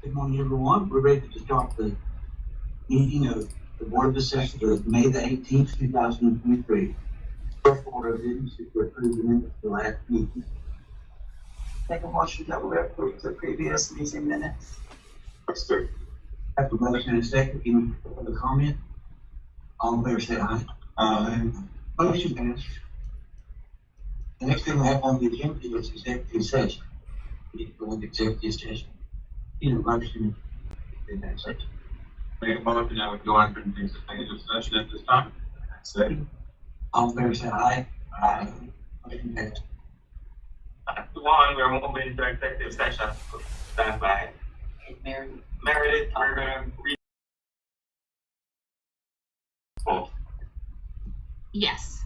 Good morning, everyone. We're ready to start the meeting of the Board of Assessors of May the 18th, 2023. First order of business is to approve the minutes of the last meeting. Make a motion that we approve the previous meeting minutes. Sir. Have a motion and a second. Any other comment? All in favor, say aye. Aye. Motion passed. The next thing we have on the agenda is executive session. We need to go into executive session. Need a motion in that section. Make a motion that we go on for the executive session at this time. Second. All in favor, say aye. Aye. Motion passed. One, we're moving into executive session. Stand by. Mary. Meredith, we're gonna read. Oh. Yes.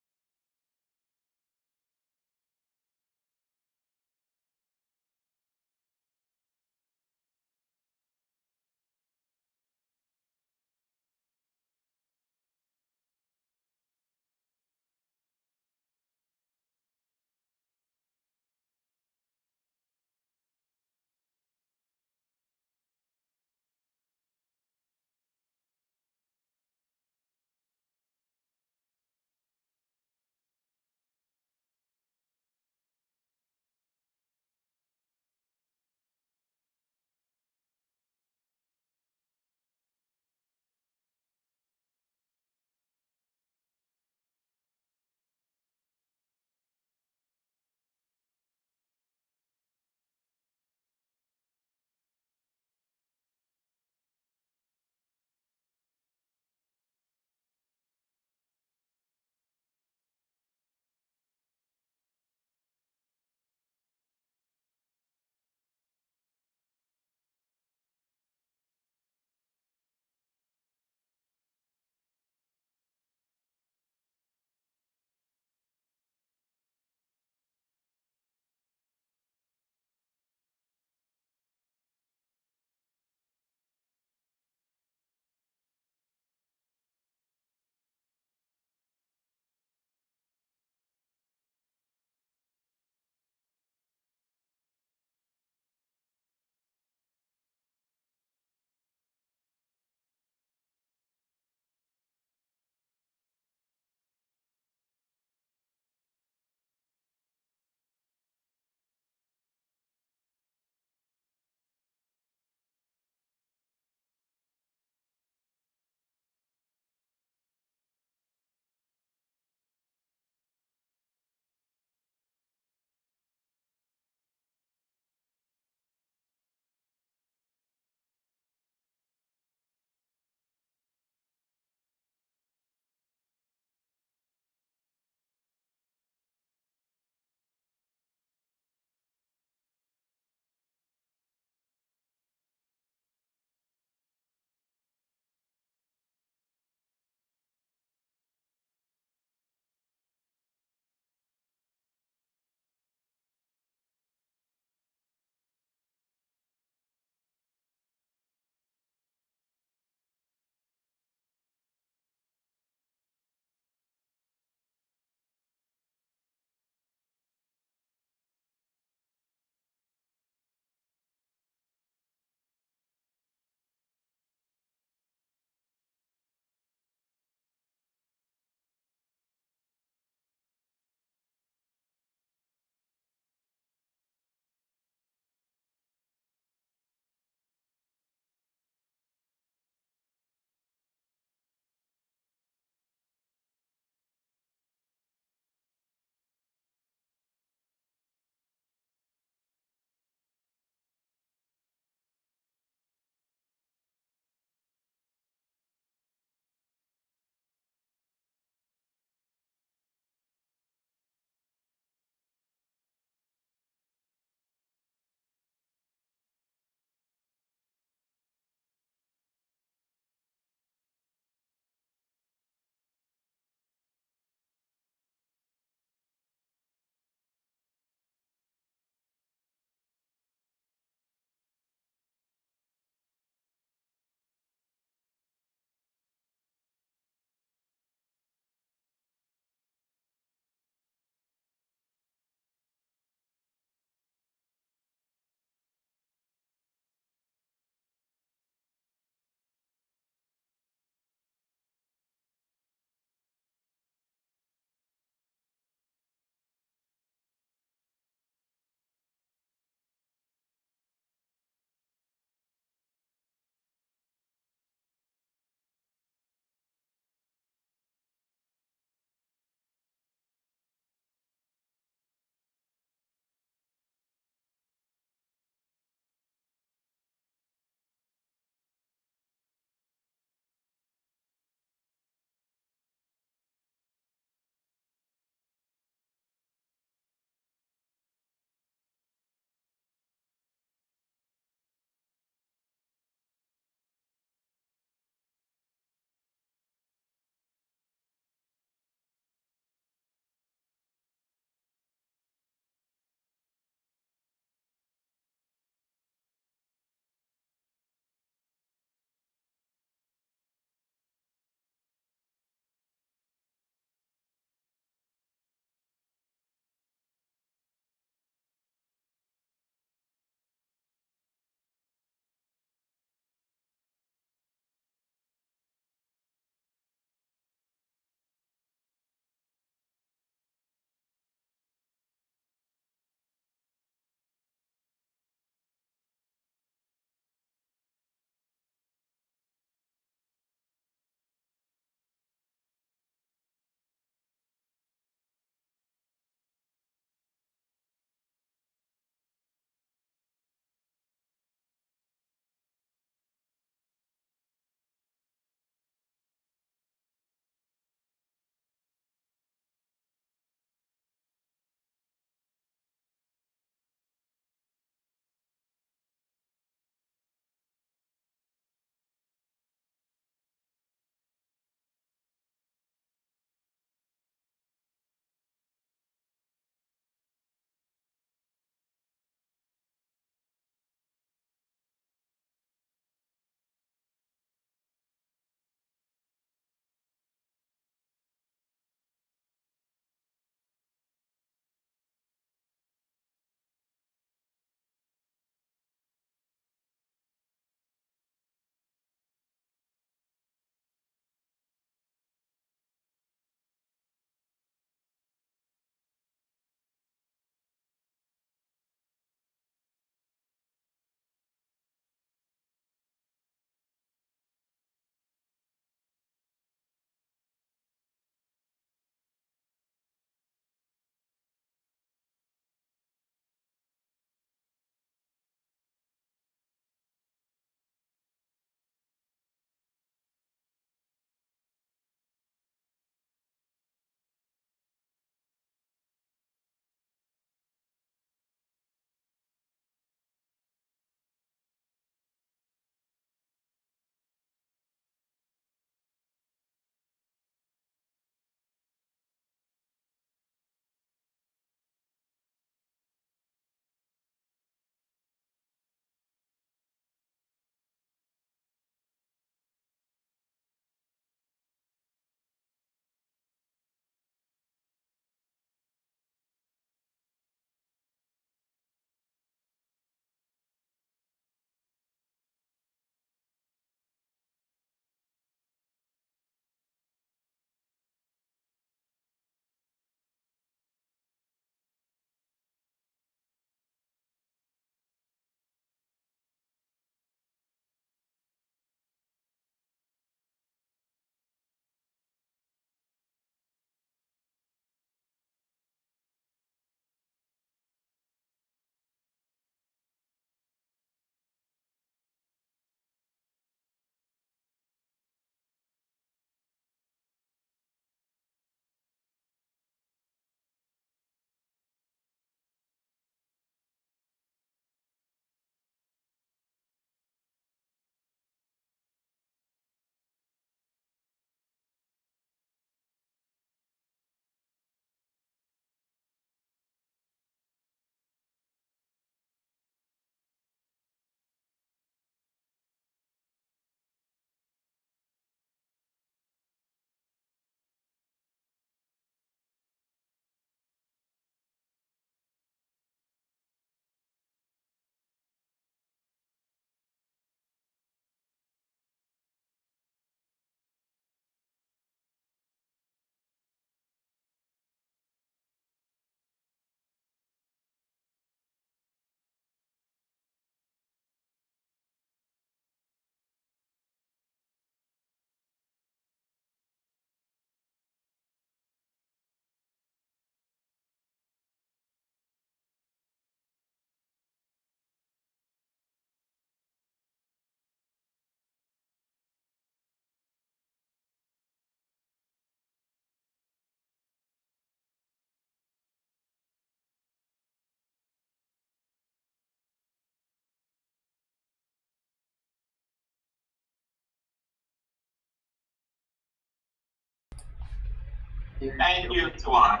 Thank you, Tuan.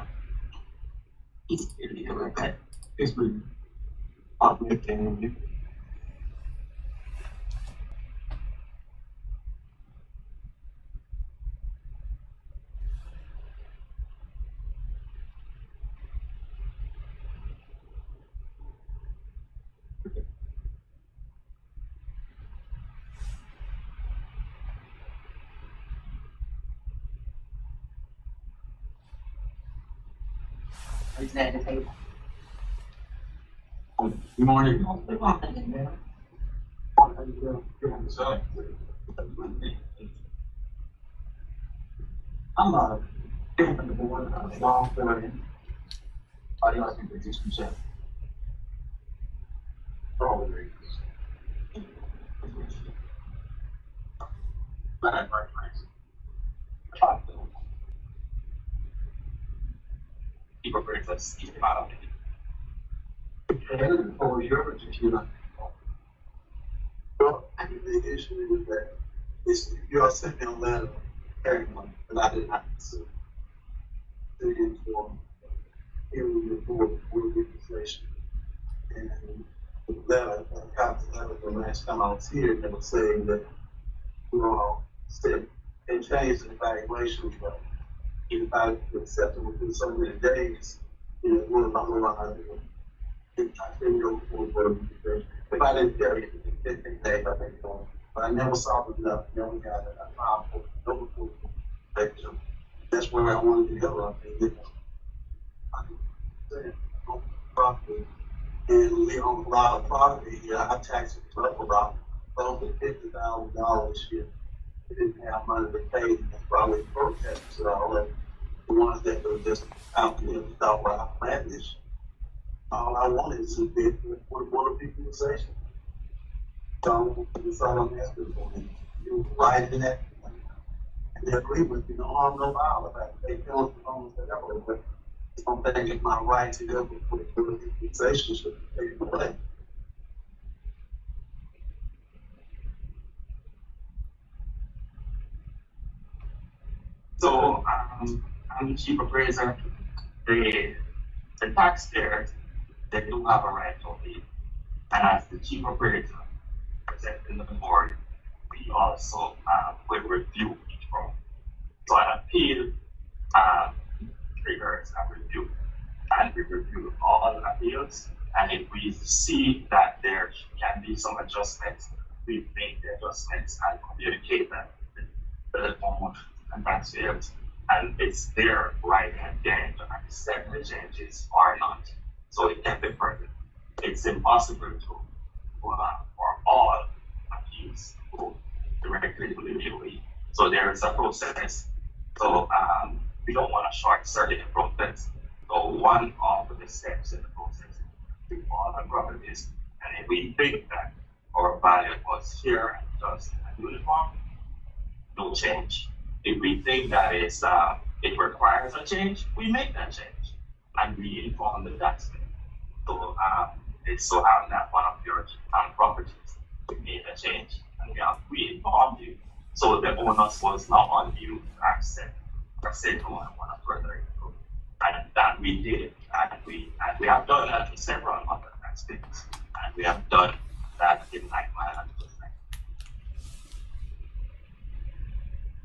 It's been uplifting. Good morning. I'm from the board, long for I like to introduce myself. For all the reasons. But I'm very nice. People bring us each about And for your particular. Well, I think the issue with that is you are sending a letter carrying one, but I did not consider. Sitting for hearing the board organization. And the letter, I got the letter the last time I was here, they were saying that you all said and changed the evaluation, but if I accept it within so many days, you know, it will not allow it. I think go for if I didn't get it in 15 days, I think so. But I never saw it enough, never got it. I filed for no proof. That's where I wanted to go. I think property and we own a lot of property here. I taxed it up about close to $50,000 this year. We didn't have money to pay, and that's probably protesters and all that. The ones that were just out there without where I planned this. All I wanted is to be with water equalization. So that's all I'm asking for. You right in that. And they agree with you, no harm, no foul. If they feel it's wrong, whatever. But I don't think it's my right to go with water equalization should be taken away. So, I'm the chief appraiser. The taxpayers, they do have a right to appeal. And as the chief appraiser presenting the board, we also will review each room. So an appeal triggers a review. And we review all the appeals. And if we see that there can be some adjustments, we make the adjustments and communicate that to the board and taxpayers. And it's their right and then to accept the changes or not. So it can be perfect. It's impossible to for all appeals to go directly to the DOE. So there is a process. So we don't want to short circuit the process. So one of the steps in the process is to all the properties. And if we think that our value was fair and just and uniform, no change. If we think that it requires a change, we make that change and we inform the taxpayer. So it so happened that one of your properties we made a change and we informed you. So the onus was not on you to accept or say no, I want to further improve. And that we did, and we have done that in several other aspects, and we have done that in like my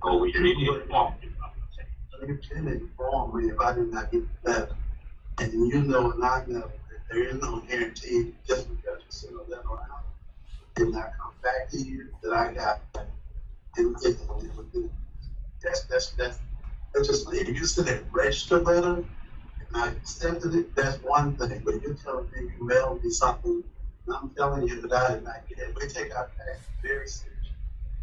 so we really informed you of the change. You can inform me if I did not get that. And you know, and I know that there is no guarantee just because you send a letter out, did not come back to you that I got that. And that's just if you send a registered letter and I accepted it, that's one thing. But you're telling me you mailed me something, and I'm telling you that I did not get it. We take our tax very seriously.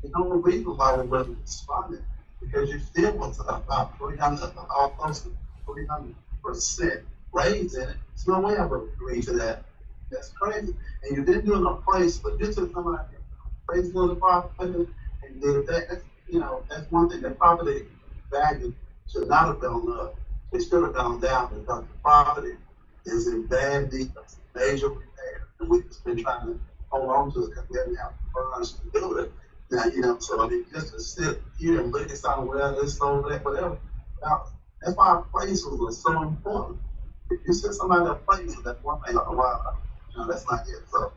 There's no reason why we wasn't responding because you still was about 300, almost 300% raise in it. There's no way I would agree to that. That's crazy. And you didn't do it in a place, but you took somebody crazy little property and did that. That's, you know, that's one thing. That property value should not have gone up. It should have gone down because the property is in bad need of major repair. And we've just been trying to hold on to it because we haven't had funds to do it. Now, you know, so I mean, just to sit here and look at something, well, this, over that, whatever, That's why appraisals are so important. If you send somebody an appraisal, that's one thing. Otherwise, that's not it. So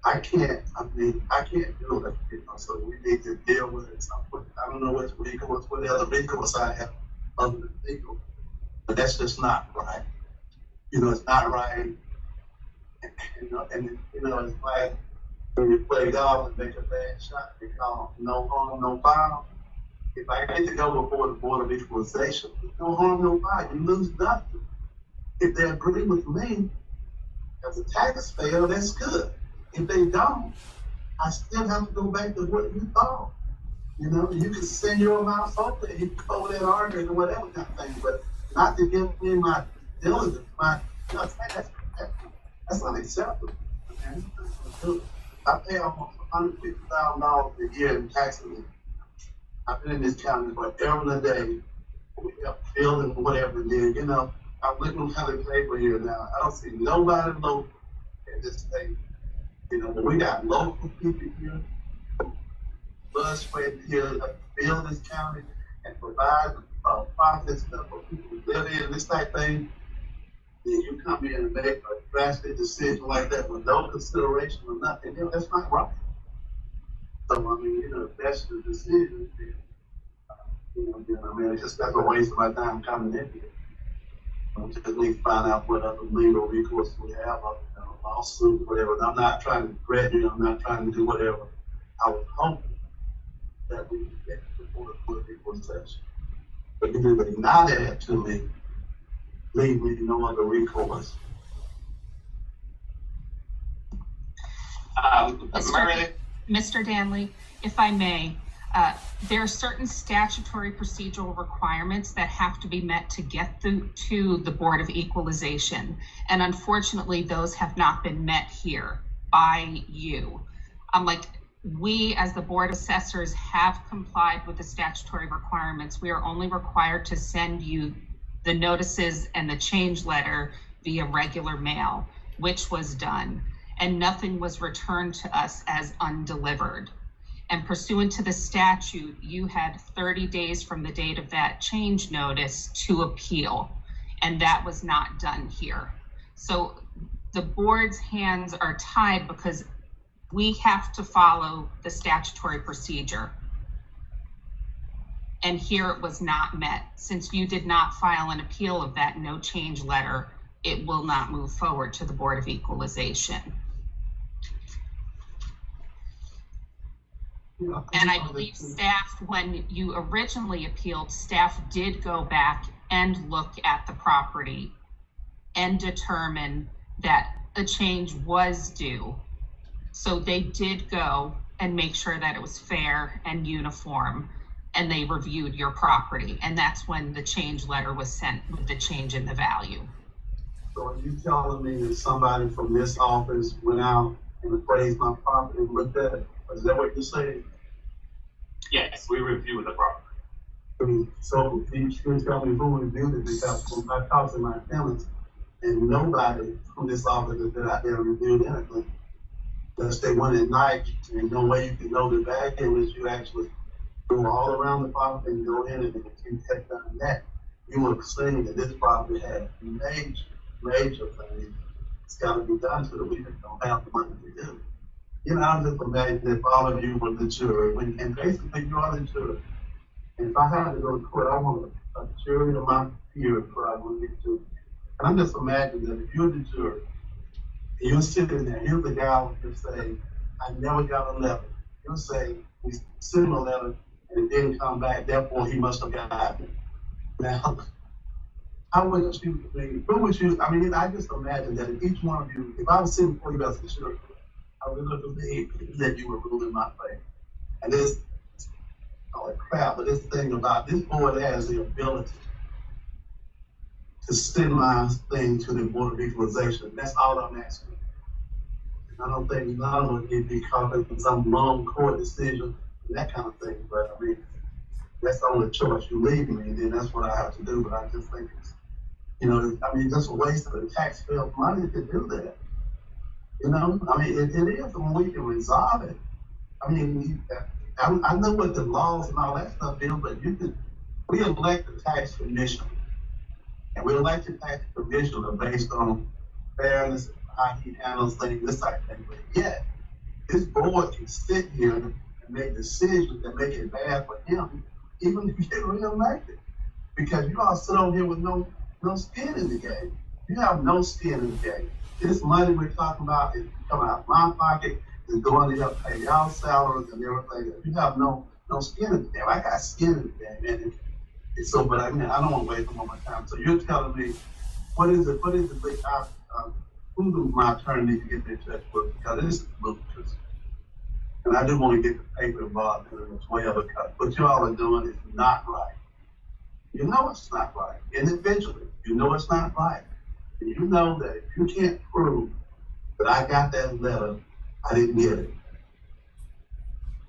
I can't do it. So we need to deal with it. So I don't know what the other recourse I have other than legal, but that's just not right. It's not right. It's like when you play golf and make a bad shot, they call no harm, no foul. If I get to go before the Board of Equalization, no harm, no foul. You lose nothing. If they agree with me as a taxpayer, that's good. If they don't, I still have to go back to what you thought. You can send your mouse over there, you can go there and argue and whatever kind of thing, but not to give me my diligence, that's unacceptable. Okay? I pay almost $150,000 a year in taxes. I've been in this county for every day. We have building whatever it is. I'm looking at kind of paper here now. I don't see nobody local in this state. But we got local people here, blood sweat here, build this county and provide profit stuff for people to live in, this type thing. Then you come in and make a drastic decision like that with no consideration or nothing. That's not right. So, if that's the decision, it's just that's a waste of my time coming in here. Just need to find out what other legal recourse we have, lawsuit, whatever. And I'm not trying to threaten you. I'm not trying to do whatever. I was hoping that we could get before the Board of Equalization. But if you deny that to me, leave me no other recourse. Mr. Danley, if I may, there are certain statutory procedural requirements that have to be met to get to the Board of Equalization. And unfortunately, those have not been met here by you. We, as the Board of Assessors, have complied with the statutory requirements. We are only required to send you the notices and the change letter via regular mail, which was done, and nothing was returned to us as undelivered. And pursuant to the statute, you had 30 days from the date of that change notice to appeal, and that was not done here. So the board's hands are tied because we have to follow the statutory procedure. And here it was not met. Since you did not file an appeal of that no change letter, it will not move forward to the Board of Equalization. And I believe staff, when you originally appealed, staff did go back and look at the property and determine that a change was due. So they did go and make sure that it was fair and uniform, and they reviewed your property. And that's when the change letter was sent with the change in the value. So are you telling me that somebody from this office went out and appraised my property and looked at it? Is that what you're saying? Yes, we reviewed the property. So you can tell me who reviewed it, because when I talked to my tenants, and nobody from this office has been out there and reviewed anything. Unless they went at night, and no way you can know the value unless you actually go all around the property and go in and if you take down that, you would have seen that this property had major things. It's got to be done so that we don't have the money to do. I'm just amazed if all of you were the jury, and basically you are the jury. And if I had to go to court, I want a jury of my peers where I would get to. And I'm just imagining that if you're the jury, and you're sitting there, here's the guy who just say, I never got a letter. You'll say, we sent him a letter and it didn't come back, therefore he must have gotten it. Now, how would you be, who would you, I just imagine that if each one of you, if I was sitting before you as a jury, I would look at me that you were ruling my favor. And this, crap, but this thing about this board has the ability to send my thing to the Board of Equalization. That's all I'm asking. And I don't think none of them can be caught up in some long court decision and that kind of thing. But that's the only choice you leave me, and then that's what I have to do. But I just think it's, just a waste of the taxpayers' money to do that. It is when we can resolve it. I know what the laws and all that stuff is, but we elect the tax commission. And we elected tax commissioner based on fairness, how he handles things, this type of thing. But yet, this board can sit here and make decisions that make it bad for him, even if you get reelected. Because you all sit over here with no skin in the game. You have no skin in the game. This money we're talking about is coming out of my pocket, is going to help pay y'all salaries and everything. You have no skin in the game. I got skin in the game, and so, but I mean, I don't want to waste more time. So you're telling me, what is the big, who do my attorney need to get in touch with? Because this is ludicrous. And I do want to get the paper involved in it as well, because what y'all are doing is not right. You know it's not right. Individually, you know it's not right. And you know that if you can't prove that I got that letter, I didn't get it.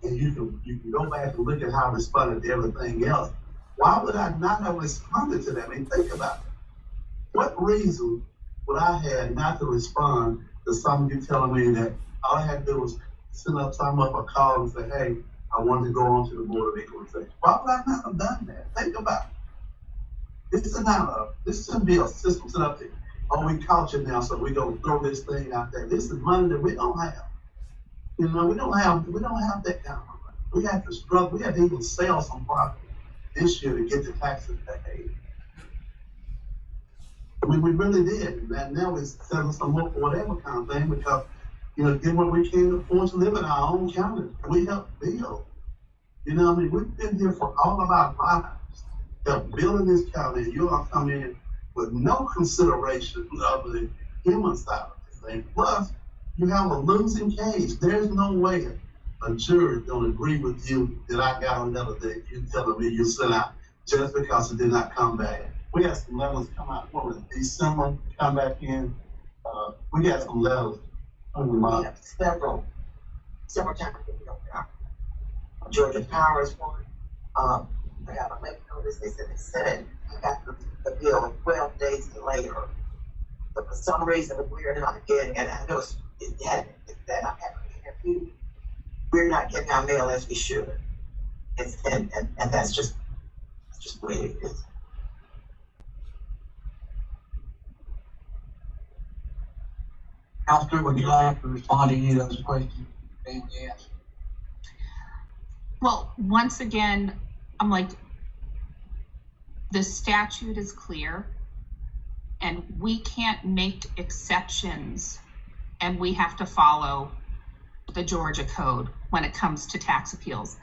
And you can go back and look at how I responded to everything else. Why would I not have responded to that? I mean, think about it. What reason would I have not to respond to something you telling me that all I had to do was send up a call and say, hey, I want to go on to the Board of Equalization. Why would I not have done that? Think about it. This shouldn't be a system set up there. Oh, we caught you now, so we're gonna throw this thing out there. This is money that we don't have. You know, we don't have that kind of money. We have to struggle. We have to even sell some property this year to get the taxes paid. I mean, we really did. And now we're selling some more for whatever kind of thing because, you know, get what we can afford to live in our own county. We help build. You know what I mean? We've been here for all of our lives, help building this county. And you all come in with no consideration of the human side of this thing. Plus, you have a losing case. There's no way a jury don't agree with you that I got another day. You telling me you sent out just because it did not come back. We had some letters come out, what was it, December, come back in. We got some letters on the month. Yeah, several times. Georgia Power is one. I got a late notice. They said they sent it. I got the bill 12 days later. But for some reason, we're not getting it. I know it's that I'm having to we're not getting our mail as we should. And that's just the way it is. Counselor, would you like to respond to any of those questions being asked? Well, once again, I'm like, the statute is clear and we can't make exceptions, and we have to follow the Georgia code when it comes to tax appeals.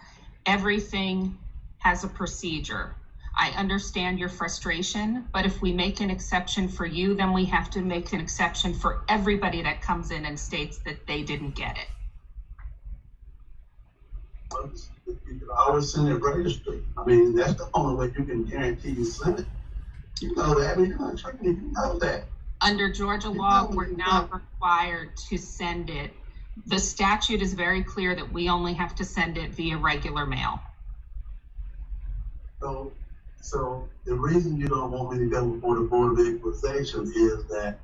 Everything has a procedure. I understand your frustration, but if we make an exception for you, then we have to make an exception for everybody that comes in and states that they didn't get it. You can always send it registry. I mean, that's the only way you can guarantee you send it. You know that. I mean, you're not trying to, you know that. Under Georgia law, we're not required to send it. The statute is very clear that we only have to send it via regular mail. So the reason you don't want me to go before the Board of Equalization is that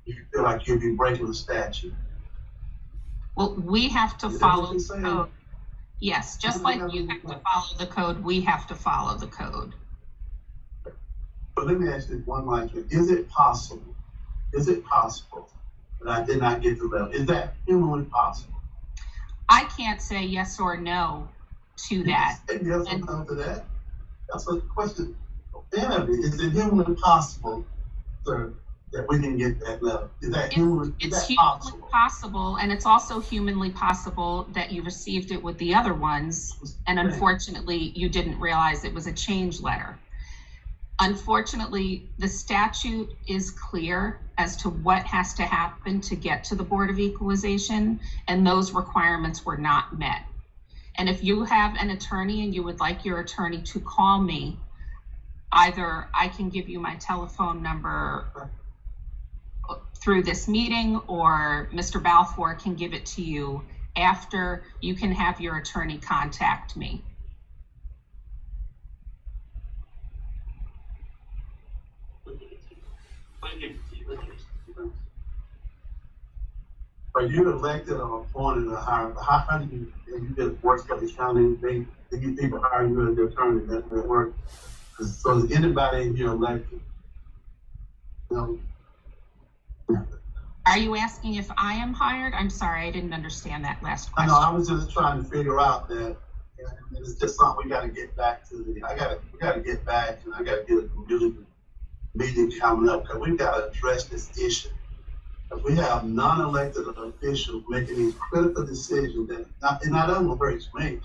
you feel like you'll be breaking the statute. Well, we have to follow the code. Yes, just like you have to follow the code, we have to follow the code. But let me ask you one last thing. Is it possible that I did not get the letter? Is that humanly possible? I can't say yes or no to that. Yes or no to that? That's a question. Is it humanly possible, sir, that we can get that letter? Is that humanly possible? And it's also humanly possible that you received it with the other ones, and unfortunately, you didn't realize it was a change letter. Unfortunately, the statute is clear as to what has to happen to get to the Board of Equalization, and those requirements were not met. And if you have an attorney and you would like your attorney to call me, either I can give you my telephone number through this meeting, or Mr. Balfour can give it to you after. You can have your attorney contact me. Are you elected or appointed or hired? How do you get work for the county? They get people hire you as their attorney that work. So is anybody in here elected? You Are you asking if I am hired? I'm sorry, I didn't understand that last I question. know, I was just trying to figure out that, and it's just something we gotta get back to we gotta get back, and I gotta get a really meeting coming up, because we gotta address this issue. If we have non-elected officials making these critical decisions that, and not only hurts me,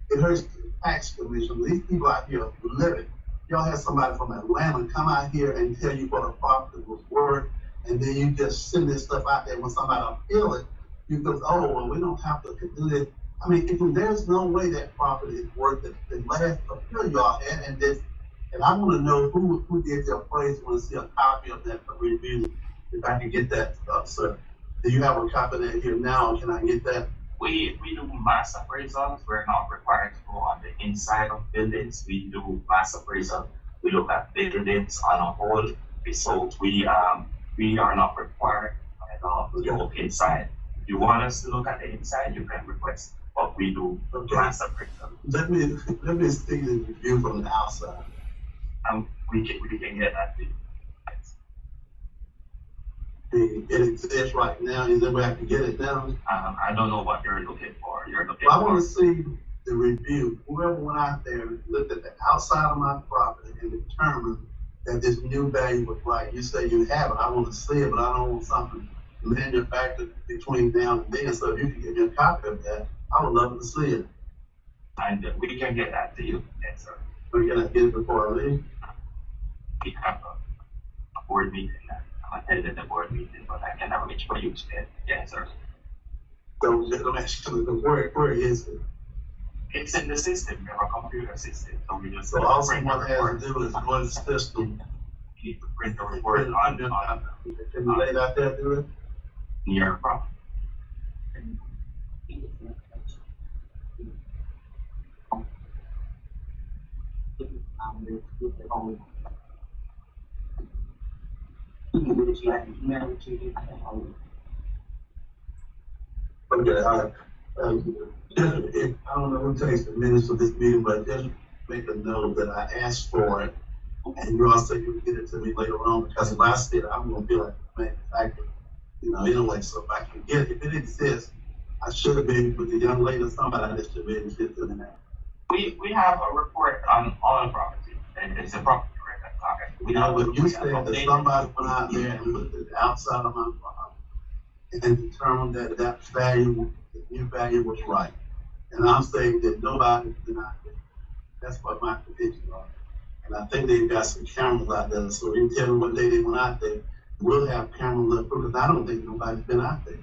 it hurts the tax commission. These people out here living. Y'all have somebody from Atlanta come out here and tell you what a property was worth, and then you just send this stuff out there. When somebody appeal it, you go, oh, well, we don't have to do this. I mean, there's no way that property is worth it. The last appeal y'all had, and I want to know who did the appraisal and see a copy of that review. If I can get that, sir. Do you have a copy of that here now, or can I get that? We do mass appraisals. We're not required to go on the inside of buildings. We do mass appraisal. We look at buildings on a whole. So we are not required at all to look inside. If you want us to look at the inside, you can request, but we do mass appraisal. Let me see the review from the outside. We can get that to you. It exists right now. Is there a way I can get it down? I don't know what you're looking for. I want to see the review. Whoever went out there and looked at the outside of my property and determined that this new value was right. You say you have it. I want to see it, but I don't want something manufactured between now and then. So if you can give me a copy of that, I would love to see it. And we can get that to you. Yes, sir. We're gonna get it before I leave. We have a board meeting. I attended the board meeting, but I cannot reach for you today. Yes, sir. So let me ask you, where is it? It's in the system. We have a computer system. So we just So all someone has to do is go in the system. You need to print the report on Can you lay it out there, do it? near property. Okay, all right. If, I don't know who takes the minutes of this meeting, but just make a note that I asked for it, and you also you can get it to me later on, because if I see it, I'm gonna be like, man, anyway, so if I can get it, if it exists, I should have been with the young lady or somebody that should be able to get to me now. We have a report on all property, and it's a property record. Okay. You know, but you said that somebody went out there and looked at the outside of my property and determined that that value, the new value was right. And I'm saying that nobody's been out there. That's what my conditions are. And I think they've got some cameras out there, so you can tell me what day they went out there. We'll have cameras up, because I don't think nobody's been out there.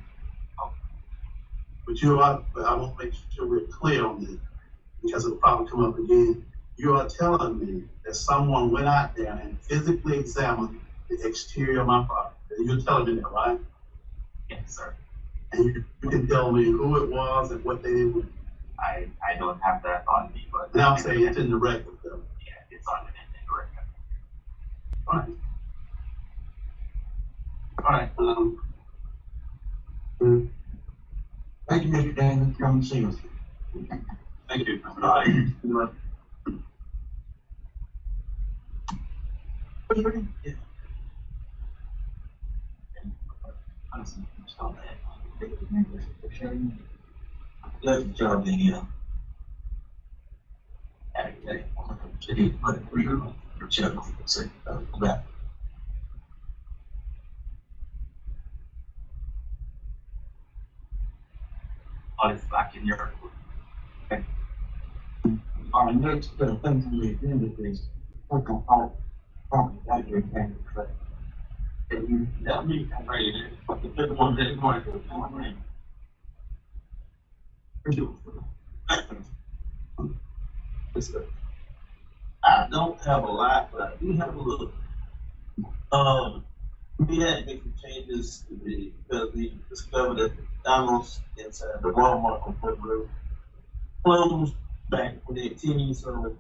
But I want to make sure we're clear on this, because it'll probably come up again. You are telling me that someone went out there and physically examined the exterior of my property. You're telling me that, right? Yes, sir. And you can tell me who it was and what they did with it. I don't have that on me, but Now I'm saying it's in the record, though. yeah, it's on the record. All right. Thank you, Mr. Daniel, for coming to see us. Thank you. Let's job the yeah. All is back in your. Our next thing on the agenda is work on property value and credit. That means I'm ready to, but the fifth one didn't want to do it. I don't have a lot, but I do have a little. We had to make some changes because we discovered that the McDonald's inside the Walmart on Fort Road closed back in 2018. So,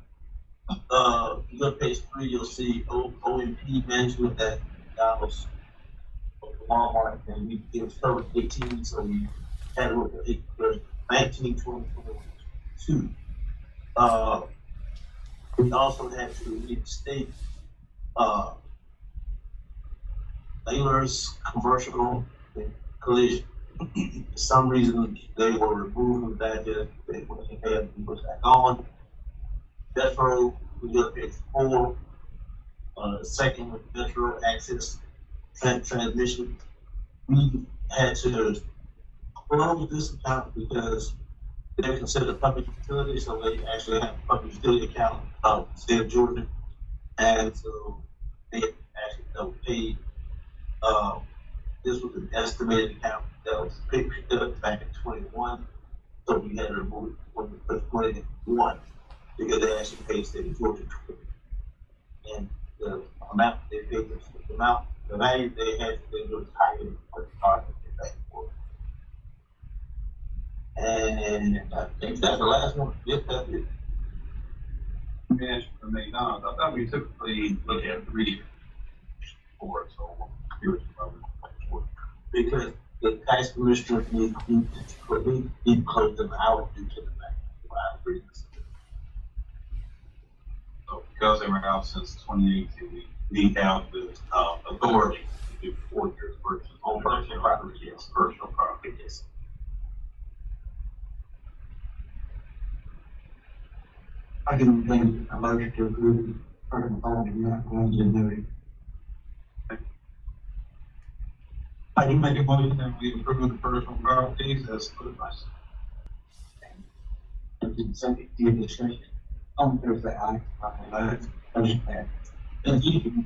you go to page 3, you'll see OMP management at McDonald's on the Walmart, and it was covered 18, so we had a look at 19, 20, 22. We also had to reinstate Taylor's commercial collision. For some reason, they were removed from that, they had to put back on. Metro, we looked at 4, second Metro access transmission. We had to close this account because they're considered public utility, so they actually have a public utility account of state of Georgia. And so they actually don't pay, this was an estimated account that was picked up back in 21. So we had to remove it from 21 because they actually paid state of Georgia. And the amount they paid, the value they had, they was higher than what the car they paid for. And I think that's the last one. Yes, that's it. Let me ask you for McDonald's. I thought we typically look at 3 4, so I'm curious about it. Because the tax commissioner need to close them out due to the fact of reasons. So because they were out since 2018, we need to have the authority to do 4 years versus On personal property, yes. personal property. Yes. I can think a motion to approve personal property, not going to do it. I can make a motion that we approve the personal properties as put by. Second, your discussion. On favor, say aye. Aye. Motion passed. Thank you.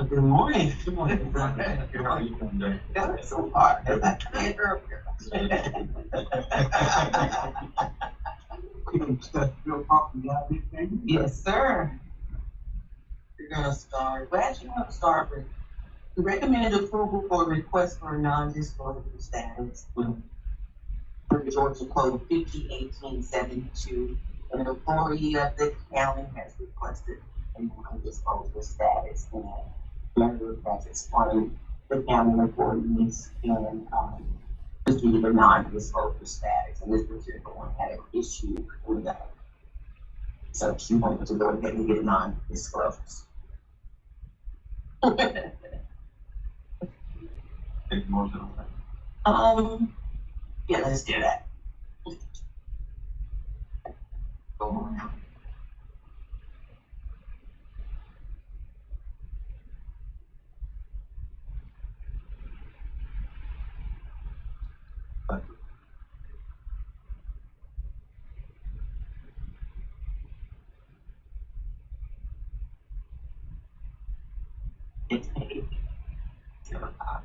Good morning. Good morning. How are you doing today? Got so hard. I can't earlier. Yes, sir. We're gonna start, well, actually, we're gonna start with the recommended approval for request for non-disclosure status. For Georgia Code 501872, an employee of the county has requested a non-disclosure status, and member has explained the county employees and receive a non-disclosure status, and this particular one had an issue with that. So she wanted to go ahead and get a non-disclosure. Take the motion on that. Yeah, let's do that. Go on now. It's 8:05.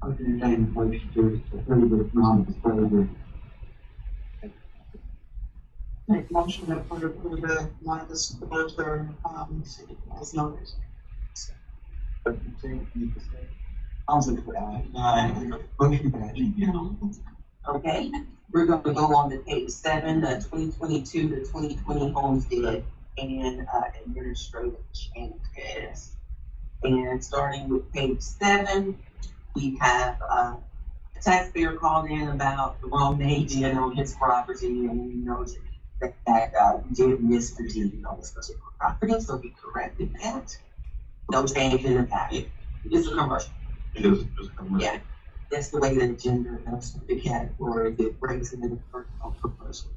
I can entertain a motion to approve the non-disclosure. Make motion to approve the non-disclosure, as noted. I'll say aye. Motion passed. Okay, we're gonna go on to page 7, 2022 to 2020 homestead and administrative changes. And starting with page 7, we have a taxpayer called in about the wrong name being on his property, and we know that we did miss the deed on this particular property, so we corrected that. No change in the packet. It's a commercial. It is commercial. Yeah, that's the way that gender has the category that brings it into personal commercial.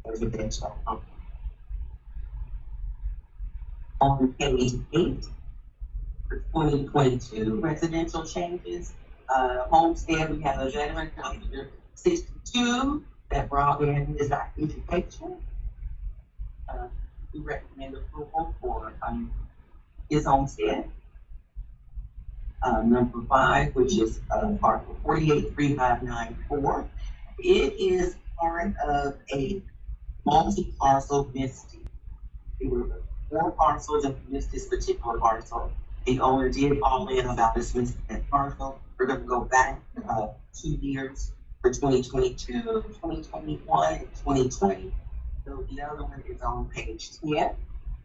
Residential. On page 8, for 2022 residential changes, homestead, we have a veteran under 62 that brought in his occupation. We recommend approval for his homestead. Number 5, which is Article 483594. It is part of a multi-parcel misdeed. There were 4 parcels that missed this particular parcel, The owner did call in about this missing parcel. We're gonna go back, 2 years for 2022, 2021, and 2020. So the other one is on page 10,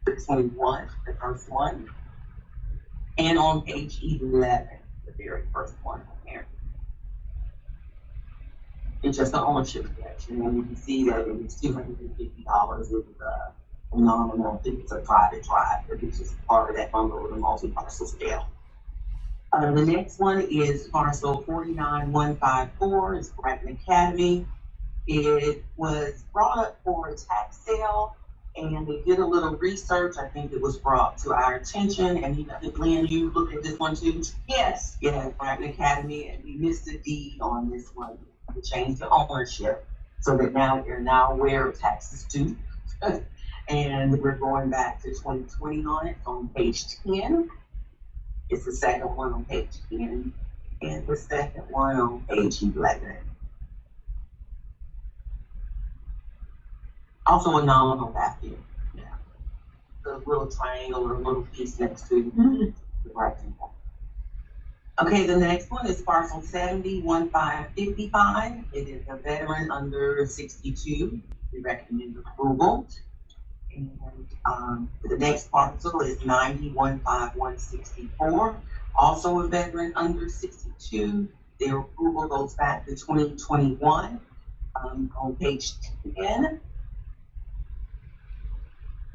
for 21, the first one. And on page 11, the very first one on there. It's just the ownership section, and you can see that it was $250. It was nominal. I think it's a private drive, but it's just part of that bundle with a multi-parcel scale. The next one is parcel 49154. It's Brighton Academy. It was brought up for a tax sale, and they did a little research. I think it was brought to our attention, and I think, Lynn, you looked at this one too? Yes. Yeah, Brighton Academy, and we missed the deed on this one. We changed the ownership so that now they're now aware of taxes due. And we're going back to 2020 on it, on page 10. It's the second one on page 10, and the second one on page 11. Also a nominal value, yeah. The little triangle or little piece next to the right thing. Okay, the next one is parcel 701555. It is a veteran under 62. We recommend approval. And the next parcel is 9015164. Also a veteran under 62. Their approval goes back to 2021. On page 10.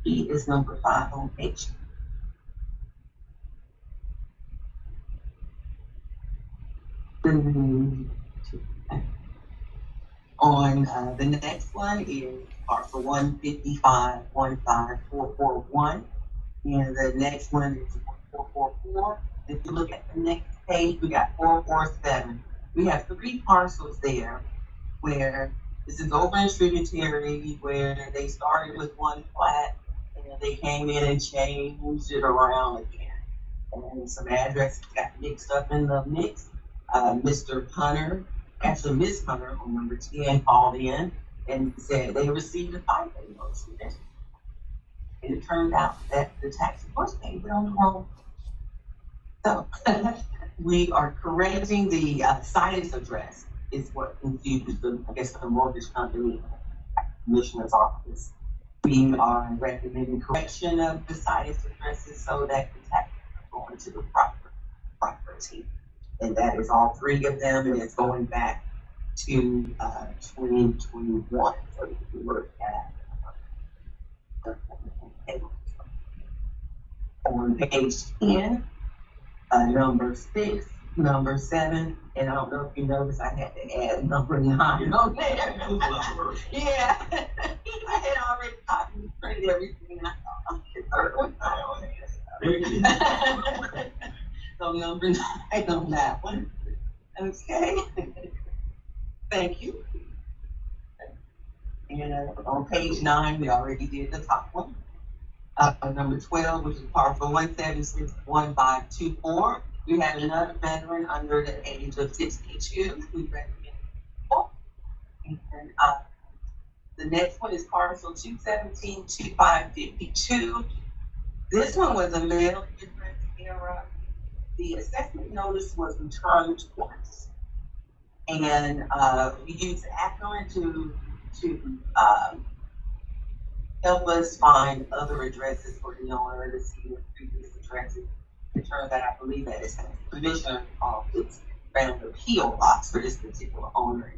He is number 5 on page 10. On the next one is parcel 155-15441, and the next one is 444. If you look at the next page, we got 447. We have 3 parcels there where this is over in Tributary, where they started with one plat and they came in and changed it around again. And some addresses got mixed up in the mix. Mr. Hunter, actually Miss Hunter on number 10 called in and said they received a FICA notice from them. And it turned out that the tax was paid on the wrong. So we are correcting the situs address is what confused the, I guess, the mortgage company commissioner's office. We are recommending correction of the situs addresses so that the tax is going to the proper property. And that is all 3 of them, and it's going back to 2021. So if you look at on page 10, number 6, number 7, and I don't know if you noticed I had to add number 9 on there. Yeah, I had already copied and printed everything. I thought I'll get the third one on there. So number 9 on that one. Okay. Thank you. And on page 9, we already did the top one. Number 12, which is parcel 1761524. We have another veteran under the age of 62 who recommend. And the next one is parcel 2172552. This one was a mail address error. The assessment notice was returned twice. And we used Accurate to help us find other addresses for the owner to see the previous addresses. It turns out, I believe that it's the commissioner's office found the P.O. box for this particular owner.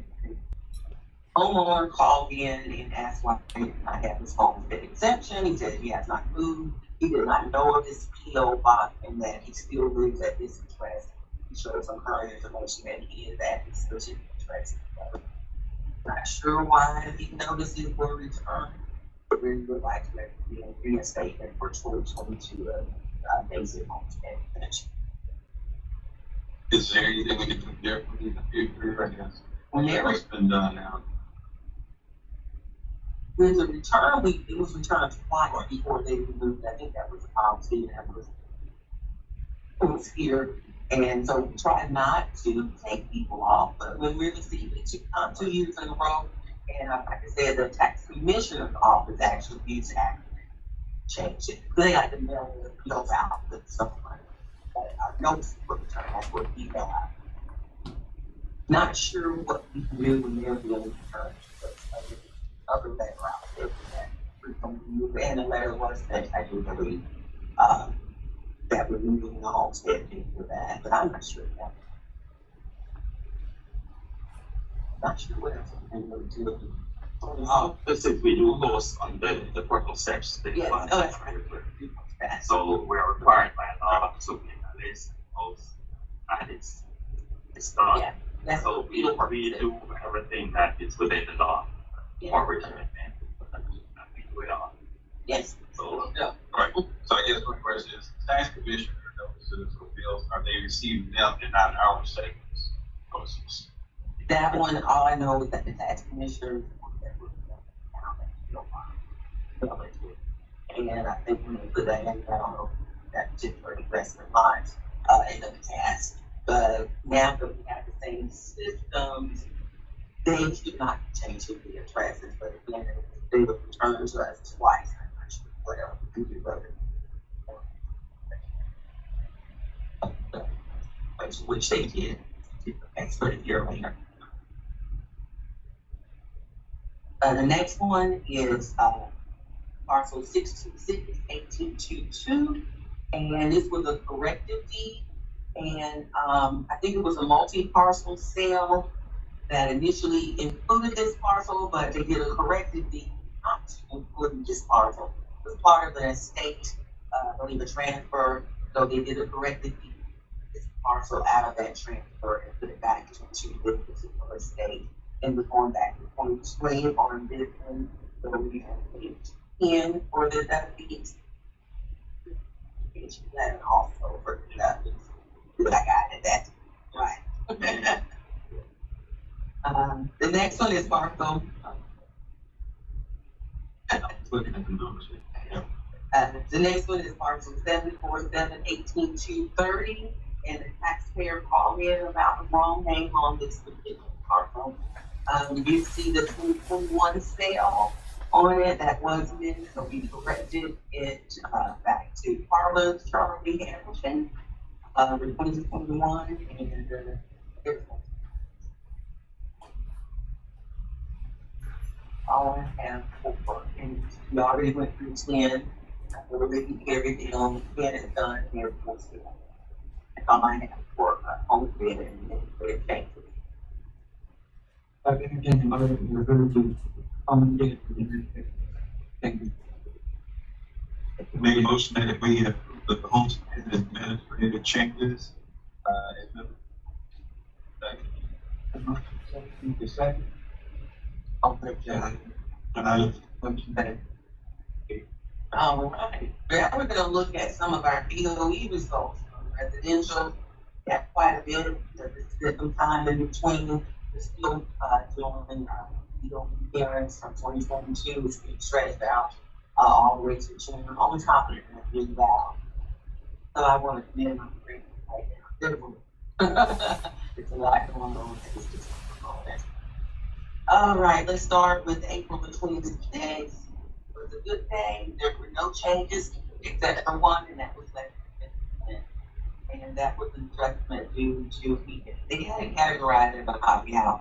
Homeowner called in and asked why he did not have his homestead exemption. He said he has not moved. He did not know of this P.O. box and that he still lives at this address. He showed some current information that he is at this particular address. Not sure why the notices were returned, but we would like to make a reinstatement for 2022 basic homestead exemption. Is there anything we can do differently in the future, I guess? Whenever What's been done now? with the return, it was returned twice before they removed. I think that was the policy that was here. And so we try not to take people off, but when we received it 2 years in a row, and like I said, the tax commissioner's office actually used Accurate, changed it. They got to mail the bills out with stuff like that. but our notes for the term, that's what we got. Not sure what we can do when they're being returned, but other letter out there that we're going to move, and the letter was that I do believe, that we're moving the homestead for that, but I'm not sure that. Not sure what else we can really do. Since we do host on the purple steps. Yes, oh, that's right. So we're required by law to make a list of, and it's done. Yeah, that's So we do everything that is within the law. Yeah. Or written and we do it all. Yes. So, Yeah. Right, so I guess my question is, tax commissioner notices or bills, are they receiving them and not our statements? Notices? That one, all I know is that the tax commissioner, and I think we put that in, I don't know, that particular investment lines, in the past. But now that we have the same systems, they should not change the addresses, but again, they would return to us twice, I'm not sure what else we can do about it. Which they did, for a year later. The next one is parcel 626-1822, and this was a corrective deed, and I think it was a multi-parcel sale that initially included this parcel, but they did a corrective deed not to include this parcel. It was part of the estate, I believe a transfer, so they did a corrective deed, this parcel out of that transfer and put it back into this particular estate. And we're going back to 2020 on this one, so we have page 10 for the deeds. Page 11 also for the deeds. I got it, that's right. The next one is Barco. The next one is parcel 747-18230, and the taxpayer called in about the wrong name on this particular parcel. You see the 2021 sale on it that was missed, so we corrected it back to Carla Charlie Hamilton, the 2021, and all I have for, and we already went through 10. We're already everything on 10 is done, and everything's good. That's all I have for home bid and thank you. I've entertained my review on the thank you. Make a motion that we approve the homestead administrative changes, The second. I'll take that. Motion that. All right, now we're gonna look at some of our DOE results from residential. Got quite a bit, there's some time in between. We're still doing DOE hearings from 2022, which we stretched out all the way to June, on top of it, and really bad. So I want to commend my friends right now. It's a lot going on. It's just all that. All right, let's start with April the 26th. It was a good day. There were no changes except for one, and that was that. And that was an adjustment due to they had it categorized as a hobby house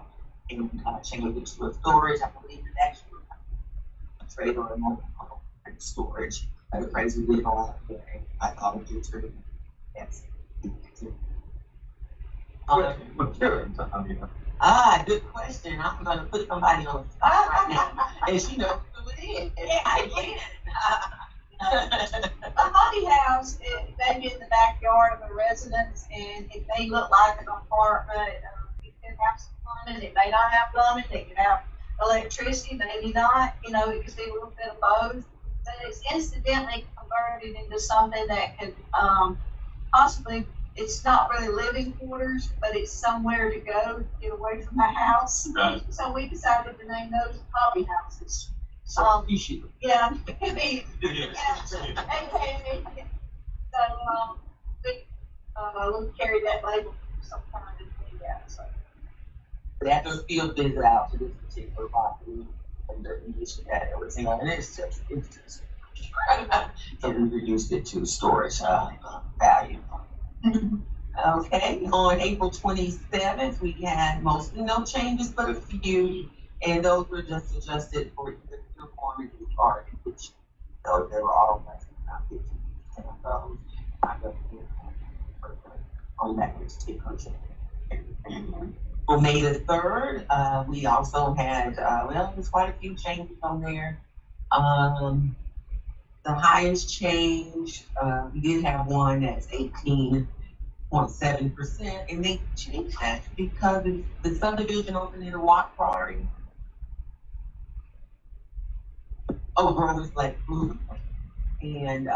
and changed it to a storage. I believe it actually was a trailer or a mobile home storage. The price we did all there. I thought it did too. Yes. Good question. I'm gonna put somebody on the spot right now, and she knows who it is. Yeah, I can. A hobby house, they get in the backyard of a residence, and it may look like an apartment. It could have some plumbing, it may not have plumbing, it could have electricity, maybe not. You know, it could be a little bit of both. But it's incidentally converted into something that could possibly, it's not really living quarters, but it's somewhere to go to get away from the house. Right. So we decided to name those hobby houses. Yeah, maybe. So, we'll carry that label for some time and so. They have to field bids out to this particular property and the condition that everything on it is just interesting. So we reduced it to storage value. Okay, on April 27th, we had mostly no changes but a few, and those were just adjusted for the conformity part, which, so they were all less than about 50% of those. Not gonna be on that particular change. On May the 3rd, we also had, well, there's quite a few changes on there. The highest change, we did have one that's 18.7%, and they changed that because the subdivision opened in a rock quarry. Oh, bro, was like, ooh. And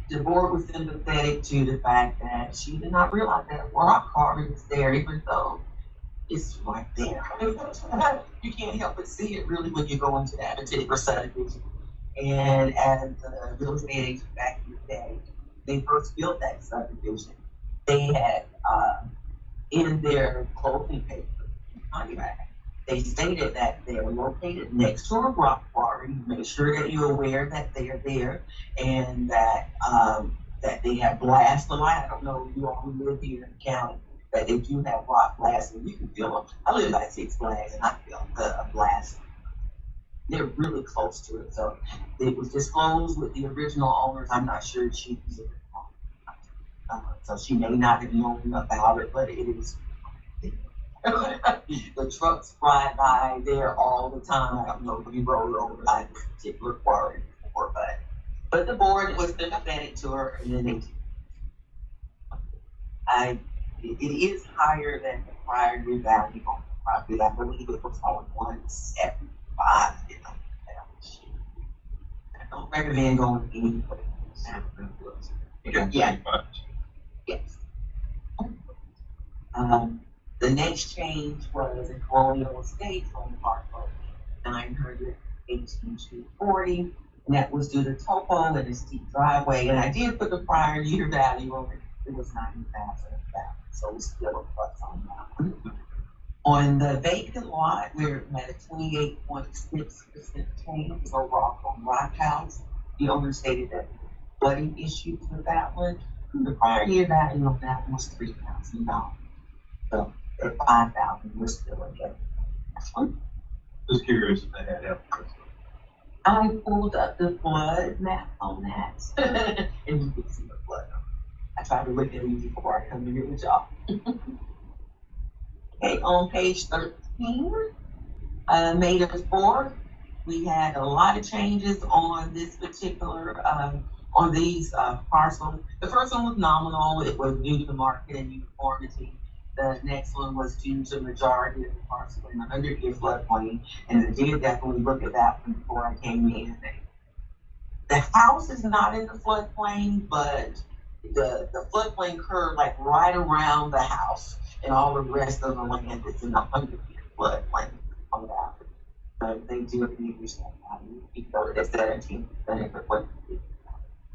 the board was sympathetic to the fact that she did not realize that a rock quarry was there, even though it's right there. You can't help but see it really when you go into that particular subdivision. And as the real estate agent back in the day, they first built that subdivision. They had in their closing paper contract, they stated that they are located next to a rock quarry. Make sure that you're aware that they are there, and that that they have blast a lot. I don't know if you all who live here in the county, that they do have rock blasts, and you can feel them. I live by Six Flags, and I feel the blast. They're really close to it, so it was disclosed with the original owners. I'm not sure she was so she may not have known about it, but it is. The trucks ride by there all the time. I don't know if you rode over by this particular quarry before, but the board was sympathetic to her, and then it is higher than the prior year value on the property. I believe it was on 175. I don't recommend going anywhere. Yeah. Yes. The next change was in Colonial Estates on parcel 918-240, and that was due to topo and a steep driveway. And I did put the prior year value on it. It was 90,000, so we still a plus on that one. On the vacant lot, we're at a 28.6% change overall on Rock House. The owner stated that flooding issues with that one. The prior year value on that one was $3,000. So at 5,000, we're still okay. Just curious if they had help. I pulled up the flood map on that, and you can see the flood. I tried to look at it before I come to here with y'all. Okay, on page 13, May the 4th, we had a lot of changes on this particular, on these parcels. The first one was nominal. It was due to the market and uniformity. The next one was due to majority of the parcel in the 100-year floodplain. And I did definitely look at that one before I came in. The house is not in the floodplain, but the floodplain curved like right around the house, and all the rest of the land is in the 100-year floodplain on that. They do use that value. You go to 17%, but what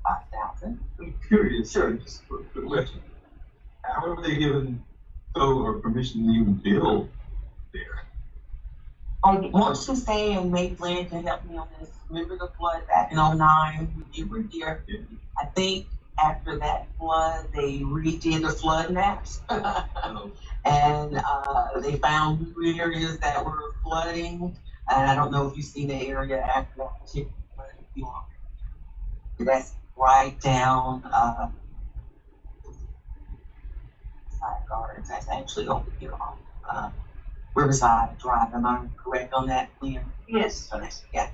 5,000. I'm curious. Sure. Just a quick question. How are they given code or permission to even build there? I want to say, and maybe Lynn can help me on this. Remember the flood back in 2009? You were here. Yeah. I think after that flood, they redid the flood maps. And they found new areas that were flooding. And I don't know if you've seen the area after that particular flood. That's right down Side Gardens. That's actually over here on Riverside Drive. Am I correct on that, Liam? Yes. Yeah.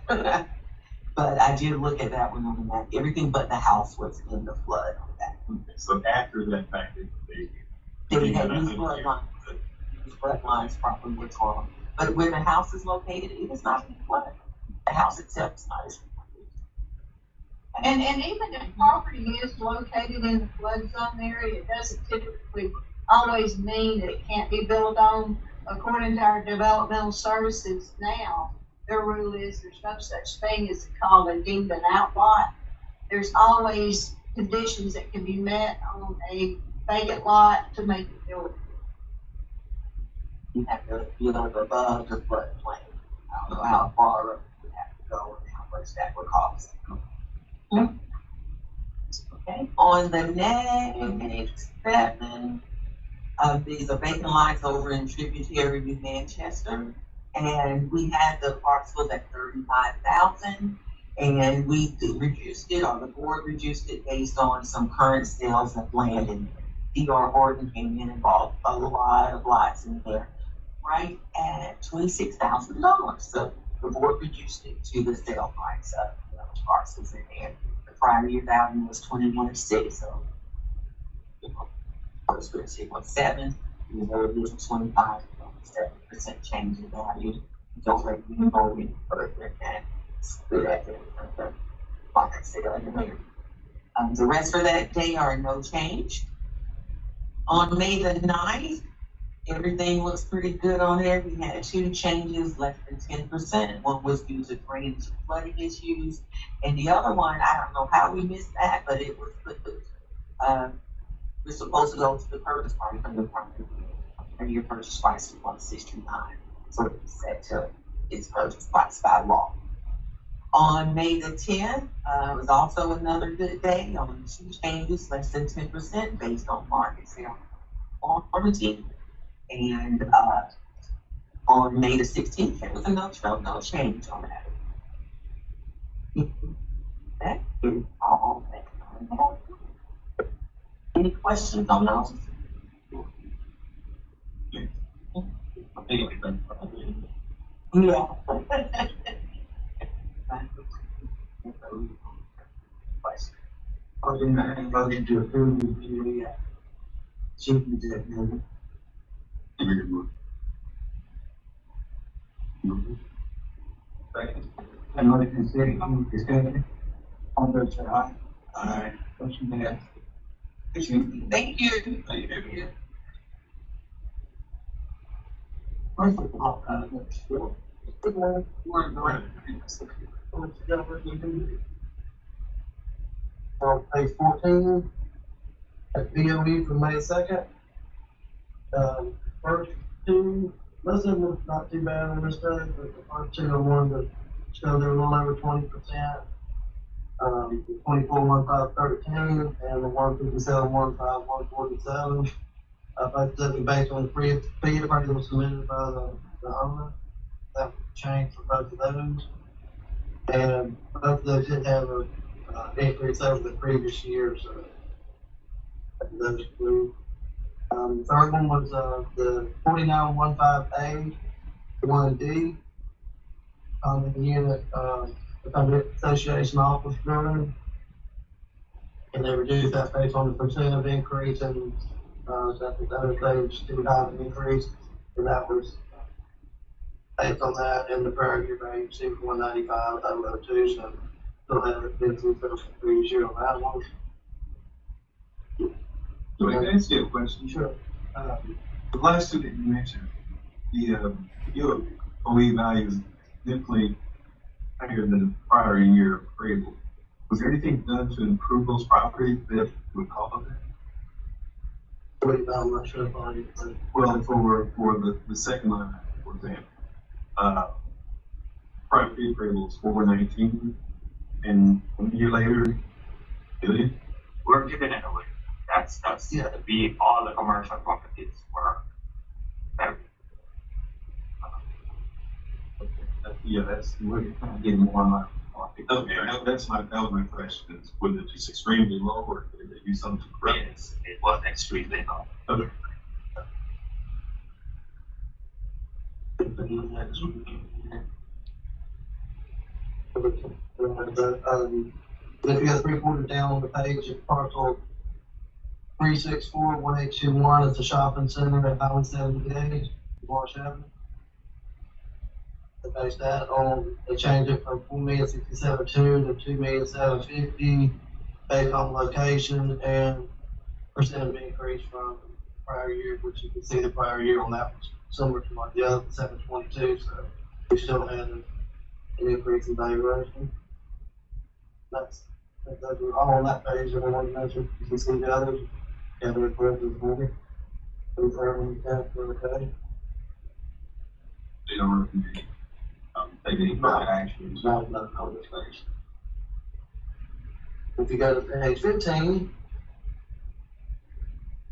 But I did look at that one on the map. Everything but the house was in the flood on that. So after that fact, They had these floodlines. These floodlines probably were wrong. But where the house is located, it is not in flood. The house itself is not as And even if property is located in the flood zone area, it doesn't typically always mean that it can't be built on. According to our developmental services now, their rule is there's no such thing as called a deemed an outlot. There's always conditions that can be met on a vacant lot to make it buildable. You have to build above the floodplain. I don't know how far up you have to go and how much that would cost. Okay, on the next 7, these are vacant lots over in Tributary New Manchester. And we had the parcel at 35,000, and we reduced it, or the board reduced it based on some current sales of land. And D.R. Horton came in and bought a lot of lots in there, right at $26,000. So the board reduced it to the sale price of those parcels in there. The prior year value was 21.6, so first grade 6.7, you know, it was 25.7% change in value. Don't let me go any further than that. Split that in, like I said earlier. The rest for that day are no change. On May the 9th, everything looks pretty good on there. We had 2 changes, less than 10%. One was due to drainage and flooding issues, and the other one, I don't know how we missed that, but it was we're supposed to go to the purchase price from the property. And your purchase price was 169, so it's set to its purchase price by law. On May the 10th, was also another good day on 2 changes, less than 10% based on market sale conformity. And on May the 16th, there was no change on that. That is all that I have. Any questions on those? Yeah. Motion to approve the chief executive. Second. And motion second, any discussion? All those say aye. Aye. Motion passed. Thank you. Thank you. First of all, On page 14, at BOE for May 2nd. First 2, most of them were not too bad on this study, but the first 2 are ones that show they're a little over 20%. The 24,1513 and the 157,15147. Both of them based on the fee appraisal submitted by the owner. That would change for both of those. And both of those did have a increase over the previous year, so those two. The third one was the 4915A 1D the unit association office building, and they reduced that based on the percent of increase, and that the other things didn't have an increase, and that was based on that, and the prior year value 195,002, so still haven't been through the previous year on that one. So I can ask you a question. Sure. The last 2 that you mentioned, the your OE values definitely higher than the prior year appraisal. Was there anything done to improve those properties that would cause that? I'm not sure if I. Well, for the second line, for example, private fee appraisal was 419, and 1 year later, billion. We're giving it away. That's Yeah. all the commercial properties were. Yeah, that's we're kind of getting more on my. Okay, that was my question. Is was it just extremely low, or did they do something to correct it? Yes, it was extremely low. Okay. If you got 3/4 down on the page, it's parcel 3641821, it's a shopping center at Highway 78, Wash Avenue. They based that on, they changed it from 4,067,200 to 2,750,000 based on location and percent of increase from prior year, which you can see the prior year on that was similar to like the other 722, so we still had an increase in valuation. That's all on that page, everyone mentioned, you can see the others, and the equivalent movie. Those are on the okay. They don't recommend take any further action. Not on this page. If you go to page 15,